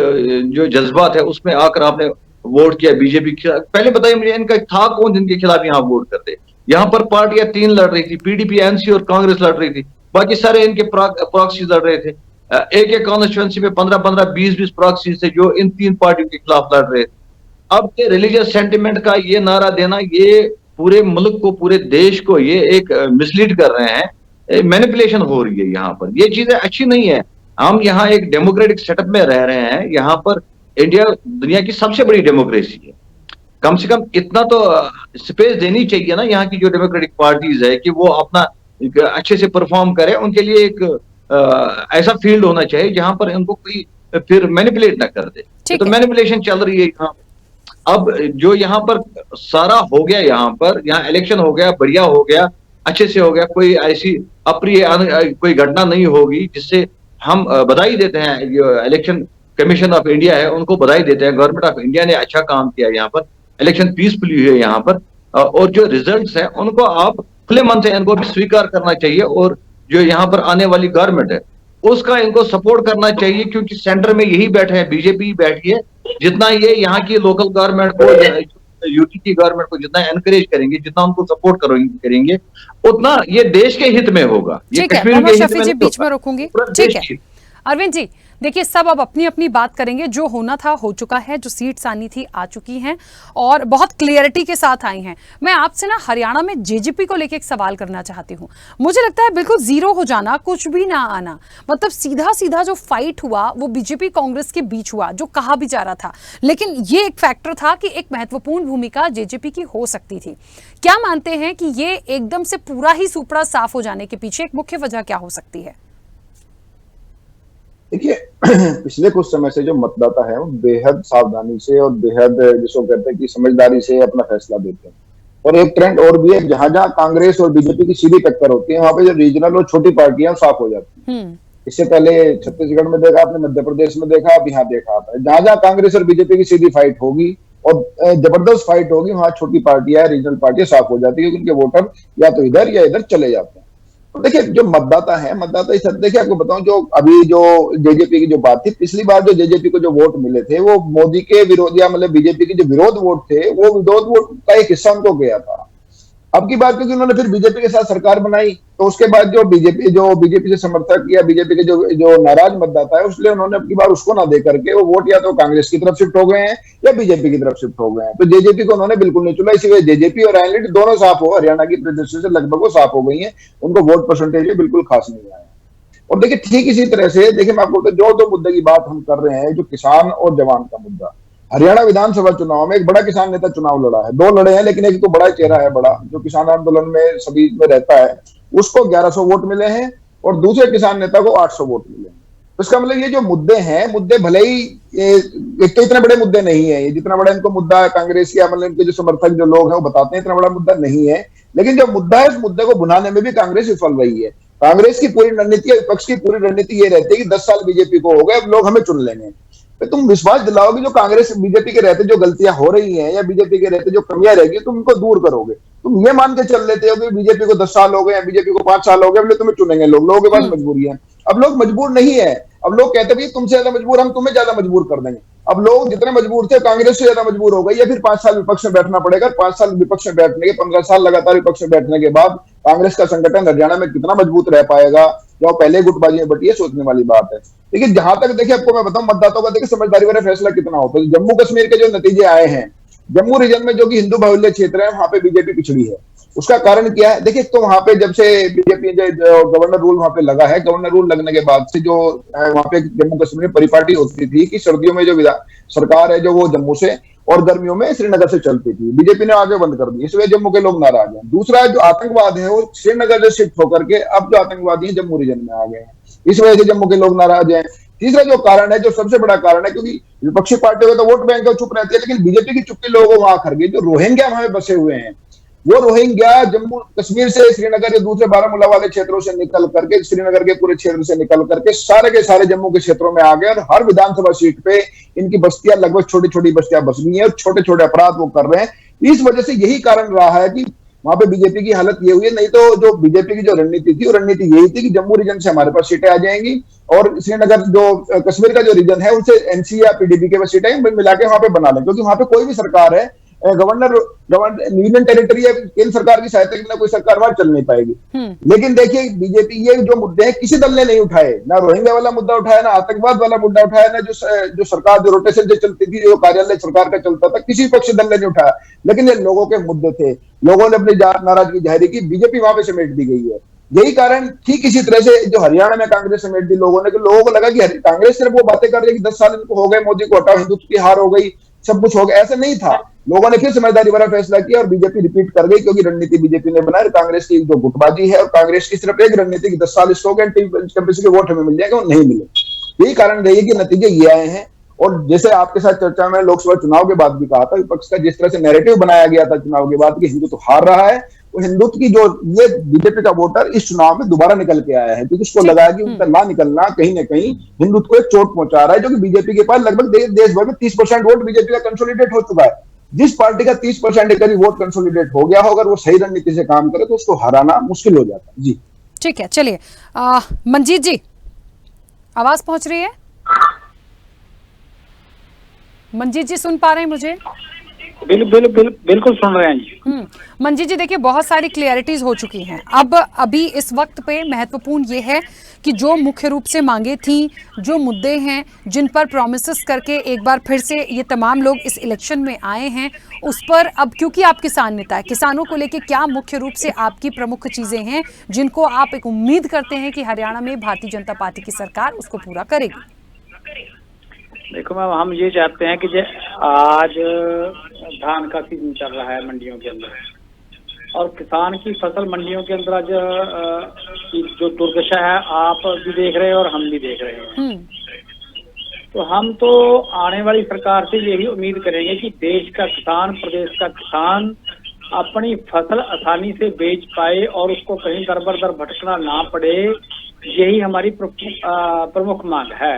जो जज्बात है उसमें आकर आपने वोट किया बीजेपी के खिलाफ। पहले बताइए मुझे, इनका था कौन जिनके खिलाफ यहाँ वोट करते? यहाँ पर पार्टियां 3 लड़ रही थी, पीडीपी, एनसी और कांग्रेस लड़ रही थी, बाकी सारे इनके प्रॉक्सी लड़ रहे थे। एक कॉन्स्टिट्यूंसी में 15-15, 20-20 प्रॉक्सी थे जो इन 3 पार्टियों के खिलाफ लड़ रहे थे। अब ये रिलीजियस सेंटिमेंट का ये नारा देना, ये पूरे मुल्क को, पूरे देश को ये एक मिसलीड कर रहे हैं, मैनिपुलेशन हो रही है यहाँ पर। ये चीजें अच्छी नहीं है। हम यहाँ एक डेमोक्रेटिक सेटअप में रह रहे हैं। यहाँ पर इंडिया दुनिया की सबसे बड़ी डेमोक्रेसी है। कम से कम इतना तो स्पेस देनी चाहिए ना यहाँ की जो डेमोक्रेटिक पार्टीज है, कि वो अपना अच्छे से परफॉर्म करें। उनके लिए एक ऐसा फील्ड होना चाहिए जहां पर उनको कोई फिर मैनिपुलेट ना कर दे। तो मैनिपुलेशन चल रही है यहाँ। अब जो यहाँ पर सारा हो गया, यहाँ इलेक्शन हो गया, बढ़िया हो गया, अच्छे से हो गया, कोई ऐसी अप्रिय कोई घटना नहीं होगी, जिससे हम बधाई देते हैं। इलेक्शन कमीशन ऑफ इंडिया है, उनको बधाई देते हैं। गवर्नमेंट ऑफ इंडिया ने अच्छा काम किया यहाँ पर, इलेक्शन पीसफुली हुए यहाँ पर, और जो रिजल्ट्स है उनको आप खुले मन से इनको भी स्वीकार करना चाहिए। और जो यहाँ पर आने वाली गवर्नमेंट है उसका इनको सपोर्ट करना चाहिए, क्योंकि सेंटर में यही बैठे हैं, बीजेपी बैठी है। जितना ये यहाँ की लोकल गवर्नमेंट को, यूटी की गवर्नमेंट को जितना एनकरेज करेंगे, जितना उनको सपोर्ट करेंगे, उतना ये देश के हित में होगा। ये कश्मीर के हित में बीच में रोकूंगी। ठीक है अरविंद जी, देखिए सब अब अपनी अपनी बात करेंगे। जो होना था हो चुका है, जो सीट्स आनी थी आ चुकी हैं और बहुत क्लियरिटी के साथ आई हैं। मैं आपसे ना हरियाणा में जेजेपी को लेकर एक सवाल करना चाहती हूँ। मुझे लगता है बिल्कुल जीरो हो जाना, कुछ भी ना आना, मतलब सीधा सीधा जो फाइट हुआ वो बीजेपी कांग्रेस के बीच हुआ, जो कहा भी जा रहा था। लेकिन ये एक फैक्टर था कि एक महत्वपूर्ण भूमिका जेजेपी की हो सकती थी। क्या मानते हैं कि ये एकदम से पूरा ही सुपड़ा साफ हो जाने के पीछे एक मुख्य वजह क्या हो सकती है? देखिए, पिछले कुछ समय से जो मतदाता है वो बेहद सावधानी से और बेहद जिसको कहते हैं कि समझदारी से अपना फैसला देते हैं। और एक ट्रेंड और भी है, जहां जहां कांग्रेस और बीजेपी की सीधी टक्कर होती है, वहां पे जो रीजनल और छोटी पार्टियां साफ हो जाती हैं। इससे पहले छत्तीसगढ़ में देखा आपने, मध्य प्रदेश में देखा, अब यहाँ देखा आपने। जहां जहां कांग्रेस और बीजेपी की सीधी फाइट होगी और जबरदस्त फाइट होगी, वहां छोटी पार्टियां, रीजनल पार्टियां साफ हो जाती है, क्योंकि उनके वोटर या तो इधर या इधर चले जाते हैं। तो देखिए, जो मतदाता है, मतदाता इस देखिए आपको बताऊं, जो अभी जो जेजेपी की जो बात थी, पिछली बार जो जेजेपी को जो वोट मिले थे वो मोदी के विरोध या मतलब बीजेपी के जो विरोध वोट थे, वो विरोध वोट का एक हिस्सा उनको गया था। अब की बात, क्योंकि उन्होंने फिर बीजेपी के साथ सरकार बनाई, तो उसके बाद जो बीजेपी से समर्थक या बीजेपी के जो नाराज मतदाता है, उसलिए उन्होंने अब की बार उसको ना दे करके वो वोट या तो कांग्रेस की तरफ शिफ्ट हो गए हैं या बीजेपी की तरफ शिफ्ट हो गए हैं। तो जेजेपी को उन्होंने बिल्कुल नहीं चुना। इसीलिए जेजेपी और एनएलडी दोनों साफ हो, हरियाणा की प्रदेश से लगभग वो साफ हो गई है, उनको वोट परसेंटेज में बिल्कुल खास नहीं आया। और देखिए, ठीक इसी तरह से देखिए, मैं आपको जो दो मुद्दे की बात हम कर रहे हैं, जो किसान और जवान का मुद्दा, हरियाणा विधानसभा चुनाव में एक बड़ा किसान नेता चुनाव लड़ा है, दो लड़े हैं, लेकिन एक तो बड़ा चेहरा है, बड़ा जो किसान आंदोलन में सभी में रहता है, उसको 1100 वोट मिले हैं और दूसरे किसान नेता को 800 वोट मिले हैं। तो इसका मतलब ये जो मुद्दे हैं, मुद्दे भले ही एक तो इतने बड़े मुद्दे नहीं है, ये जितना बड़ा इनको मुद्दा है कांग्रेस या मतलब इनके जो समर्थक जो लोग हैं वो बताते हैं इतना बड़ा मुद्दा नहीं है, लेकिन जो मुद्दा है उस मुद्दे को भुनाने में भी कांग्रेस विफल रही है। कांग्रेस की पूरी रणनीति, विपक्ष की पूरी रणनीति ये रहती है कि 10 साल बीजेपी को हो गए, अब लोग हमें चुन लेंगे। तुम विश्वास दिलाओगे जो कांग्रेस बीजेपी के रहते जो गलतियां हो रही हैं या बीजेपी के रहते जो कमियां रहेगी, तुम उनको दूर करोगे। तुम ये मान के चल लेते हो कि बीजेपी को 10 साल हो गए, बीजेपी को 5 साल हो गए, अब तुम्हें चुनेंगे लोग, लोगों के पास मजबूरी है। अब लोग मजबूर नहीं है, अब लोग कहते हैं तुमसे ज्यादा मजबूर, हम तुम्हें ज्यादा मजबूर कर देंगे। अब लोग जितने मजबूर थे कांग्रेस से ज्यादा मजबूर हो गई, या फिर 5 साल विपक्ष में बैठना पड़ेगा। 5 साल विपक्ष में बैठने के, 15 साल लगातार विपक्ष में बैठने के बाद कांग्रेस का संगठन हरियाणा में कितना मजबूत रह पाएगा, जो पहले गुटबाजी में बटी है, सोचने वाली बात है। लेकिन जहां तक देखिए, आपको मैं बताऊं, मतदाताओं का देखिए समझदारी वाला फैसला कितना होता है। जम्मू कश्मीर के जो नतीजे आए हैं, जम्मू रीजन में जो कि हिंदू बाहुल्य क्षेत्र है, वहां पे बीजेपी पिछड़ी है। उसका कारण क्या है? देखिए, तो वहां पे जब से बीजेपी जो गवर्नर रूल वहां पे लगा है, गवर्नर रूल लगने के बाद से जो वहां पे जम्मू कश्मीर में परिपाटी होती थी कि सर्दियों में जो सरकार है जो वो जम्मू से और गर्मियों में श्रीनगर से चलती थी, बीजेपी ने आगे बंद कर दी, इसलिए जम्मू के लोग नाराज हैं। दूसरा, जो आतंकवाद है वो श्रीनगर से शिफ्ट होकर के अब जो आतंकवादी है जम्मू रीजन में आ गए हैं, इस वजह से जम्मू के लोग नाराज हैं। तीसरा जो कारण है, जो सबसे बड़ा कारण है, क्योंकि विपक्षी पार्टियों का तो वोट बैंक चुप रहती है, लेकिन बीजेपी की चुप्पी लोगों वहां खर गई। जो रोहिंग्या वहां बसे हुए हैं, वो रोहिंग्या जम्मू कश्मीर से श्रीनगर या दूसरे बारामूला वाले क्षेत्रों से निकल करके, श्रीनगर के पूरे क्षेत्र से निकल करके सारे के सारे जम्मू के क्षेत्रों में आ गए, और हर विधानसभा सीट पे इनकी बस्तियां, लगभग छोटी छोटी बस्तियां बस गई हैं, और छोटे छोटे अपराध वो कर रहे हैं। इस वजह से यही कारण रहा है कि वहां पे बीजेपी की हालत ये हुई है। नहीं तो जो बीजेपी की जो रणनीति थी, वो रणनीति यही थी कि जम्मू रीजन से हमारे पास सीटें आ जाएंगी, और श्रीनगर जो कश्मीर का जो रीजन है उनसे एनसी या पीडीपी के पास सीटें मिला के वहां पे बना लें, क्योंकि वहां पे कोई भी सरकार है, गवर्नर यूनियन टेरिटरी या केंद्र सरकार की सहायता के बिना कोई सरकार वहां चल नहीं पाएगी। लेकिन देखिए, बीजेपी ये जो मुद्दे हैं किसी दल ने नहीं उठाए, ना रोहिंग्या वाला मुद्दा उठाया, ना आतंकवाद वाला मुद्दा उठाया, ना जो सरकार जो रोटेशन से चलती थी, जो कार्यालय सरकार का चलता था, किसी पक्ष दल ने नहीं उठाया। लेकिन ये लोगों के मुद्दे थे, लोगों ने अपनी नाराजगी जाहिर की, बीजेपी वहां पे समेट दी गई है। यही कारण ठीक इसी तरह से जो हरियाणा में कांग्रेस समेट दी लोगों ने, कि लोगों को लगा कि कांग्रेस सिर्फ वो बातें कर रही है कि 10 साल इनको हो गए, मोदी को हटाओ, हिंदुत्व की हार हो गई, सब कुछ हो गया, ऐसा नहीं था। लोगों ने फिर समझदारी वाला फैसला किया और बीजेपी रिपीट कर गई, क्योंकि रणनीति बीजेपी ने बनाई। कांग्रेस की जो गुटबाजी है, और कांग्रेस की सिर्फ एक रणनीति कि 10 साल इसको हो गए, के वोट हमें मिल जाएंगे, वो नहीं मिले। यही कारण रही है कि नतीजे ये आए हैं। और जैसे आपके साथ चर्चा में लोकसभा चुनाव के बाद भी कहा था, विपक्ष का जिस तरह से नैरेटिव बनाया गया था चुनाव के बाद कि हिंदुत्व हार रहा है, वो हिंदुत्व की जो ये बीजेपी का वोटर इस चुनाव में दोबारा निकल के आया है, क्योंकि उसको लगा कि उनका ना निकलना कहीं ना कहीं हिंदुत्व को एक चोट पहुंचा रहा है, जो कि बीजेपी के पास लगभग देश भर में 30% वोट बीजेपी का कंसोलिडेट हो चुका है। जिस पार्टी का 30% के करीब वोट कंसोलिडेट हो गया हो, अगर वो सही रणनीति से काम करे तो उसको हराना मुश्किल हो जाता है। जी ठीक है, चलिए मंजीत जी, आवाज पहुंच रही है? मंजीत जी सुन पा रहे हैं मुझे? बिल्कुल सुन रहे हैं जी। मंजीत जी देखिए, बहुत सारी क्लियरिटीज हो चुकी हैं। अब अभी इस वक्त पे महत्वपूर्ण ये है कि जो मुख्य रूप से मांगे थी, जो मुद्दे हैं जिन पर प्रॉमिसेस करके एक बार फिर से ये तमाम लोग इस इलेक्शन में आए हैं, उस पर अब क्योंकि आप किसान नेता है, किसानों को लेके क्या मुख्य रूप से आपकी प्रमुख चीजें हैं जिनको आप एक उम्मीद करते हैं कि हरियाणा में भारतीय जनता पार्टी की सरकार उसको पूरा करेगी? देखो मैम, हम ये चाहते हैं कि आज धान का सीजन चल रहा है मंडियों के अंदर, और किसान की फसल मंडियों के अंदर आज जो दुर्दशा है आप भी देख रहे हैं और हम भी देख रहे हैं। तो हम तो आने वाली सरकार से यही उम्मीद करेंगे कि देश का किसान, प्रदेश का किसान अपनी फसल आसानी से बेच पाए और उसको कहीं दर बदर भटकना ना पड़े, यही हमारी प्रमुख मांग है।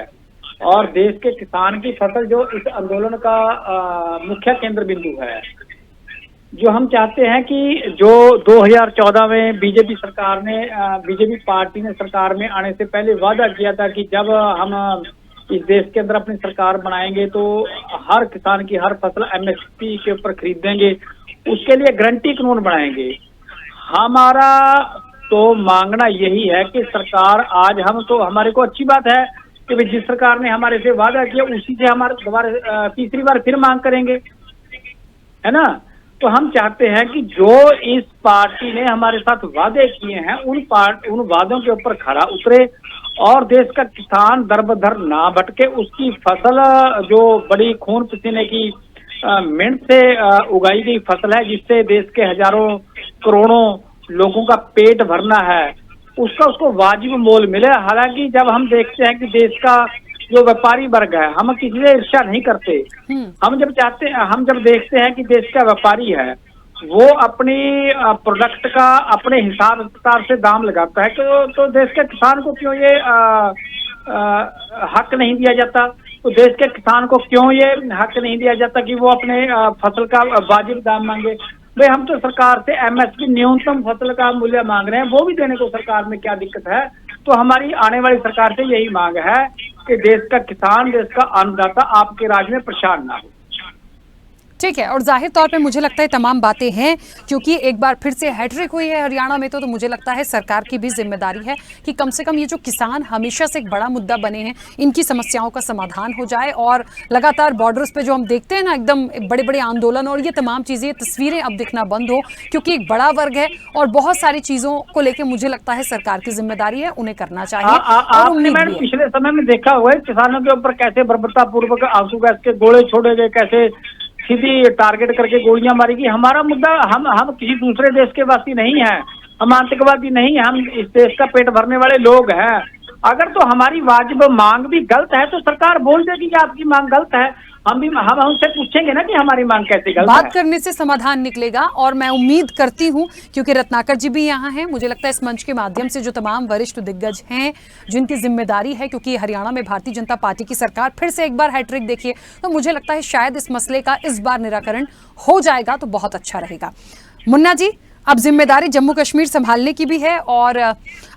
और देश के किसान की फसल जो इस आंदोलन का मुख्य केंद्र बिंदु है, जो हम चाहते हैं कि जो 2014 में बीजेपी सरकार ने, बीजेपी पार्टी ने सरकार में आने से पहले वादा किया था कि जब हम इस देश के अंदर अपनी सरकार बनाएंगे तो हर किसान की हर फसल एमएसपी के ऊपर खरीदेंगे, उसके लिए गारंटी कानून बनाएंगे। हमारा तो मांगना यही है कि सरकार आज, हम तो, हमारे को अच्छी बात है कि जिस सरकार ने हमारे से वादा किया उसी से हमारे दोबारा तीसरी बार फिर मांग करेंगे, है ना। तो हम चाहते हैं कि जो इस पार्टी ने हमारे साथ वादे किए हैं उन वादों के ऊपर खरा उतरे और देश का किसान दर बदर ना भटके, उसकी फसल जो बड़ी खून पसीने की मेहनत से उगाई गई फसल है, जिससे देश के हजारों करोड़ों लोगों का पेट भरना है, उसको वाजिब मोल मिले। हालांकि जब हम देखते हैं कि देश का जो व्यापारी वर्ग है, हम किसी से ईर्ष्या नहीं करते, हम जब देखते हैं कि देश का व्यापारी है वो अपनी प्रोडक्ट का अपने हिसाब से दाम लगाता है, तो देश के किसान को क्यों ये हक नहीं दिया जाता? तो देश के किसान को क्यों ये हक नहीं दिया जाता कि वो अपने फसल का वाजिब दाम मांगे? भाई, हम तो सरकार से एमएसपी न्यूनतम फसल का मूल्य मांग रहे हैं, वो भी देने को सरकार में क्या दिक्कत है? तो हमारी आने वाली सरकार से यही मांग है कि देश का किसान, देश का अन्नदाता आपके राज में परेशान ना हो। ठीक है, और जाहिर तौर पे मुझे लगता है तमाम बातें हैं, क्योंकि एक बार फिर से हैट्रिक हुई है हरियाणा में, तो मुझे लगता है सरकार की भी जिम्मेदारी है कि कम से कम ये जो किसान हमेशा से एक बड़ा मुद्दा बने हैं, इनकी समस्याओं का समाधान हो जाए। और लगातार बॉर्डर्स पे जो हम देखते हैं ना, एकदम बड़े बड़े आंदोलन और ये तमाम चीज़ें, तस्वीरें अब दिखना बंद हो, क्योंकि एक बड़ा वर्ग है और बहुत सारी चीज़ों को लेकर मुझे लगता है सरकार की जिम्मेदारी है, उन्हें करना चाहिए। आपने मैडम पिछले समय में देखा हुआ है किसानों के ऊपर कैसे बर्बरतापूर्वक आंसू गैस के गोले छोड़े गए, कैसे सीधी टारगेट करके गोलियां मारी गई। हमारा मुद्दा, हम किसी दूसरे देश के वासी नहीं हैं, हम आतंकवादी नहीं हैं, हम इस देश का पेट भरने वाले लोग हैं। अगर तो हमारी वाजिब मांग भी गलत है तो सरकार बोल देगी कि आपकी मांग गलत है, हम उनसे पूछेंगे ना कि हमारी मांग कैसे गलत है। बात करने से समाधान निकलेगा, और मैं उम्मीद करती हूं, क्योंकि रत्नाकर जी भी यहाँ हैं, मुझे लगता है इस मंच के माध्यम से जो तमाम वरिष्ठ दिग्गज हैं जिनकी जिम्मेदारी है, क्योंकि हरियाणा में भारतीय जनता पार्टी की सरकार फिर से एक बार हैट्रिक देखिए, तो मुझे लगता है शायद इस मसले का इस बार निराकरण हो जाएगा तो बहुत अच्छा रहेगा। मुन्ना जी, अब जिम्मेदारी जम्मू कश्मीर संभालने की भी है, और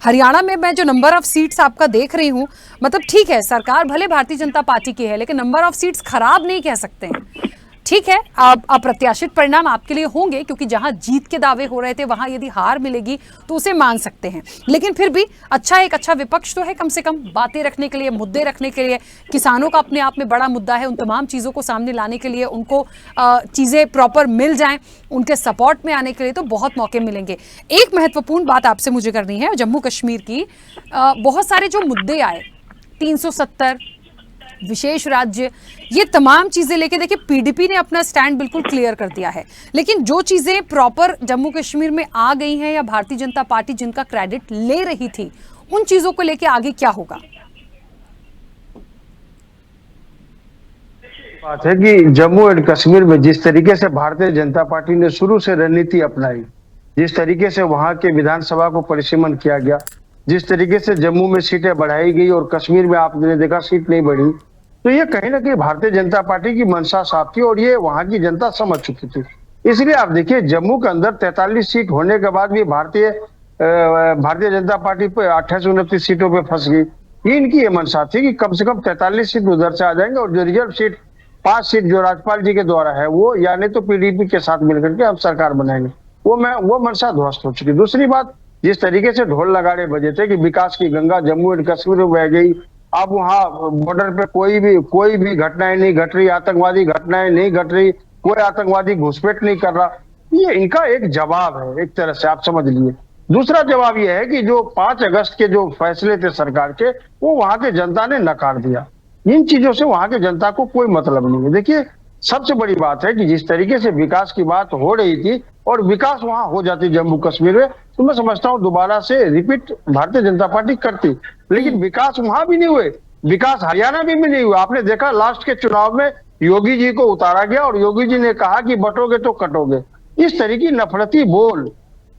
हरियाणा में मैं जो नंबर ऑफ सीट्स आपका देख रही हूँ, मतलब ठीक है सरकार भले भारतीय जनता पार्टी की है, लेकिन नंबर ऑफ सीट्स खराब नहीं कह सकते हैं। ठीक है, अब अप्रत्याशित परिणाम आपके लिए होंगे, क्योंकि जहां जीत के दावे हो रहे थे वहां यदि हार मिलेगी तो उसे मान सकते हैं, लेकिन फिर भी एक अच्छा विपक्ष तो है, कम से कम बातें रखने के लिए, मुद्दे रखने के लिए। किसानों का अपने आप में बड़ा मुद्दा है, उन तमाम चीज़ों को सामने लाने के लिए, उनको चीज़ें प्रॉपर मिल जाएं, उनके सपोर्ट में आने के लिए तो बहुत मौके मिलेंगे। एक महत्वपूर्ण बात आपसे मुझे करनी है जम्मू कश्मीर की, बहुत सारे जो मुद्दे आए, 370 विशेष राज्य, ये तमाम चीजें लेके देखिए पीडीपी ने अपना स्टैंड बिल्कुल क्लियर कर दिया है, लेकिन जो चीजें प्रॉपर जम्मू कश्मीर में आ गई हैं या भारतीय जनता पार्टी जिनका क्रेडिट ले रही थी, उन चीजों को लेके आगे क्या होगा? बात है कि जम्मू एंड कश्मीर में जिस तरीके से भारतीय जनता पार्टी ने शुरू से रणनीति अपनाई, जिस तरीके से वहां के विधानसभा को परिसीमन किया गया, जिस तरीके से जम्मू में सीटें बढ़ाई गई और कश्मीर में आपने देखा सीट नहीं बढ़ी, तो ये कहीं ना कहीं भारतीय जनता पार्टी की मंशा साफ थी और ये वहां की जनता समझ चुकी थी। इसलिए आप देखिए जम्मू के अंदर 43 सीट होने के बाद भी भारतीय जनता पार्टी पे 28-29 सीटों पे फंस गई। ये इनकी ये मंशा थी कि कम से कम 43 सीट उधर से आ जाएंगे और जो रिजर्व सीट 5 सीट जो राज्यपाल जी के द्वारा है वो या नहीं तो पीडीपी के साथ मिलकर के हम सरकार बनाएंगे, वो मंशा ध्वस्त हो चुकी। दूसरी बात, जिस तरीके से ढोल लगाड़े बजे थे कि विकास की गंगा जम्मू एंड कश्मीर में बह गई, अब वहां बॉर्डर पे कोई भी घटनाएं नहीं घट रही, आतंकवादी घटनाएं नहीं घट रही, कोई आतंकवादी घुसपैठ नहीं कर रहा, ये इनका एक जवाब है, एक तरह से आप समझ लीजिए। दूसरा जवाब यह है कि जो 5 अगस्त के जो फैसले थे सरकार के, वो वहां के जनता ने नकार दिया। इन चीजों से वहां के जनता को कोई मतलब नहीं है। देखिए सबसे बड़ी बात है कि जिस तरीके से विकास की बात हो रही थी और विकास वहां हो जाती जम्मू कश्मीर में, तो मैं समझता हूं दोबारा से रिपीट भारतीय जनता पार्टी करती, लेकिन विकास वहां भी नहीं हुए, विकास हरियाणा में भी नहीं हुआ। आपने देखा लास्ट के चुनाव में योगी जी को उतारा गया और योगी जी ने कहा कि बटोगे तो कटोगे। इस तरह की नफरती बोल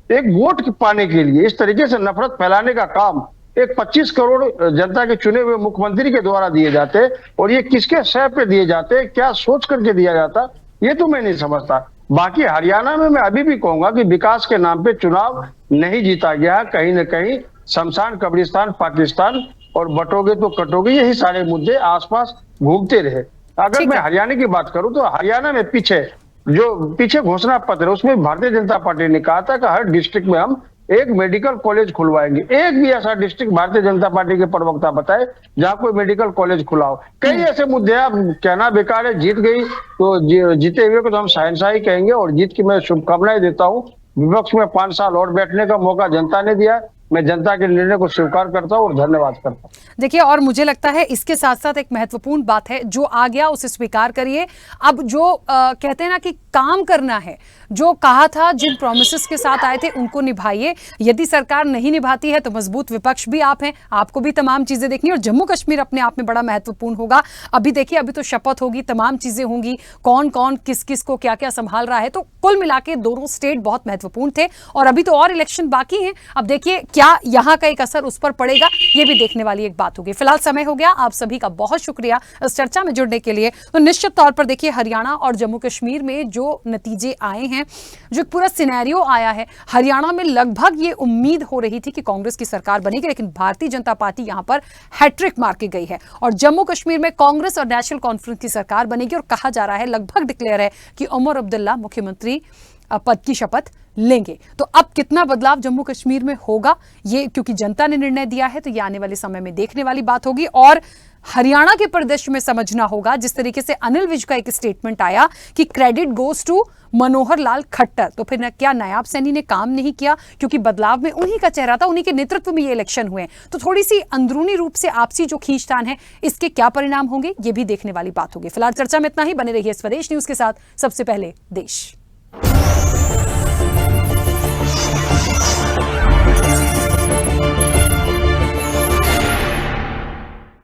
एक वोट पाने के लिए इस तरीके से नफरत फैलाने का काम एक 25 करोड़ जनता के चुने हुए मुख्यमंत्री के द्वारा दिए जाते और ये किसके शय पे दिए जाते, क्या सोच करके दिया जाता, ये तो मैं नहीं समझता। बाकी हरियाणा में मैं अभी भी कहूंगा कि विकास के नाम पे चुनाव नहीं जीता गया, कहीं न कहीं शमशान कब्रिस्तान पाकिस्तान और बटोगे तो कटोगे यही सारे मुद्दे आसपास घूमते रहे। अगर मैं हरियाणा की बात करूं तो हरियाणा में पीछे घोषणा पत्र है उसमें भारतीय जनता पार्टी ने कहा था कि हर डिस्ट्रिक्ट में हम एक मेडिकल कॉलेज खुलवाएंगे। एक भी ऐसा डिस्ट्रिक्ट भारतीय जनता पार्टी के प्रवक्ता बताए जहां कोई मेडिकल कॉलेज खुला हो। कई ऐसे मुद्दे हैं, कहना बेकार है, जीत गई तो जीते हुए को तो हम शहंशाही कहेंगे और जीत की मैं शुभकामनाएं देता हूं। विपक्ष में 5 साल और बैठने का मौका जनता ने दिया, मैं जनता के निर्णय को स्वीकार करता हूं और धन्यवाद करता हूं। देखिए, और मुझे लगता है इसके साथ साथ एक महत्वपूर्ण बात है, जो आ गया उसे स्वीकार करिए। अब जो कहते हैं ना कि काम करना है, जो कहा था, जिन प्रोमिसेस के साथ आए थे उनको निभाइए। यदि सरकार नहीं निभाती है तो मजबूत विपक्ष भी आप हैं, आपको भी तमाम चीजें देखनी, और जम्मू कश्मीर अपने आप में बड़ा महत्वपूर्ण होगा। अभी देखिए, अभी तो शपथ होगी, तमाम चीजें होंगी, कौन कौन किस किस को क्या क्या संभाल रहा है, तो कुल मिला के दोनों स्टेट बहुत महत्वपूर्ण थे और अभी तो और इलेक्शन बाकी है। अब देखिए क्या यहाँ का एक असर उस पर पड़ेगा, ये भी देखने वाली एक बात होगी। फिलहाल समय हो गया, आप सभी का बहुत शुक्रिया इस चर्चा में जुड़ने के लिए। तो निश्चित तौर पर देखिए, हरियाणा और जम्मू कश्मीर में जो नतीजे आए हैं, जो पूरा सिनेरियो आया है, हरियाणा में लगभग ये उम्मीद हो रही थी कि कांग्रेस की सरकार बनेगी, लेकिन भारतीय जनता पार्टी यहां पर हैट्रिक मार के गई है और जम्मू कश्मीर में कांग्रेस और नेशनल कॉन्फ्रेंस की सरकार बनेगी और कहा जा रहा है, लगभग डिक्लेयर है कि उमर अब्दुल्ला मुख्यमंत्री पद की शपथ लेंगे। तो अब कितना बदलाव जम्मू कश्मीर में होगा, ये क्योंकि जनता ने निर्णय दिया है, तो ये आने वाले समय में देखने वाली बात होगी। और हरियाणा के परिदृश्य में समझना होगा, जिस तरीके से अनिल विज का एक स्टेटमेंट आया कि credit goes to Manohar Lal Khattar, तो फिर क्या नायाब सैनी ने काम नहीं किया, क्योंकि बदलाव में उन्हीं का चेहरा था, उन्हीं के नेतृत्व में ये इलेक्शन हुए। तो थोड़ी सी अंदरूनी रूप से आपसी जो खींचतान है, इसके क्या परिणाम होंगे, ये भी देखने वाली बात होगी। फिलहाल चर्चा में इतना ही, बने रहिए स्वदेश न्यूज के साथ। सबसे पहले देश।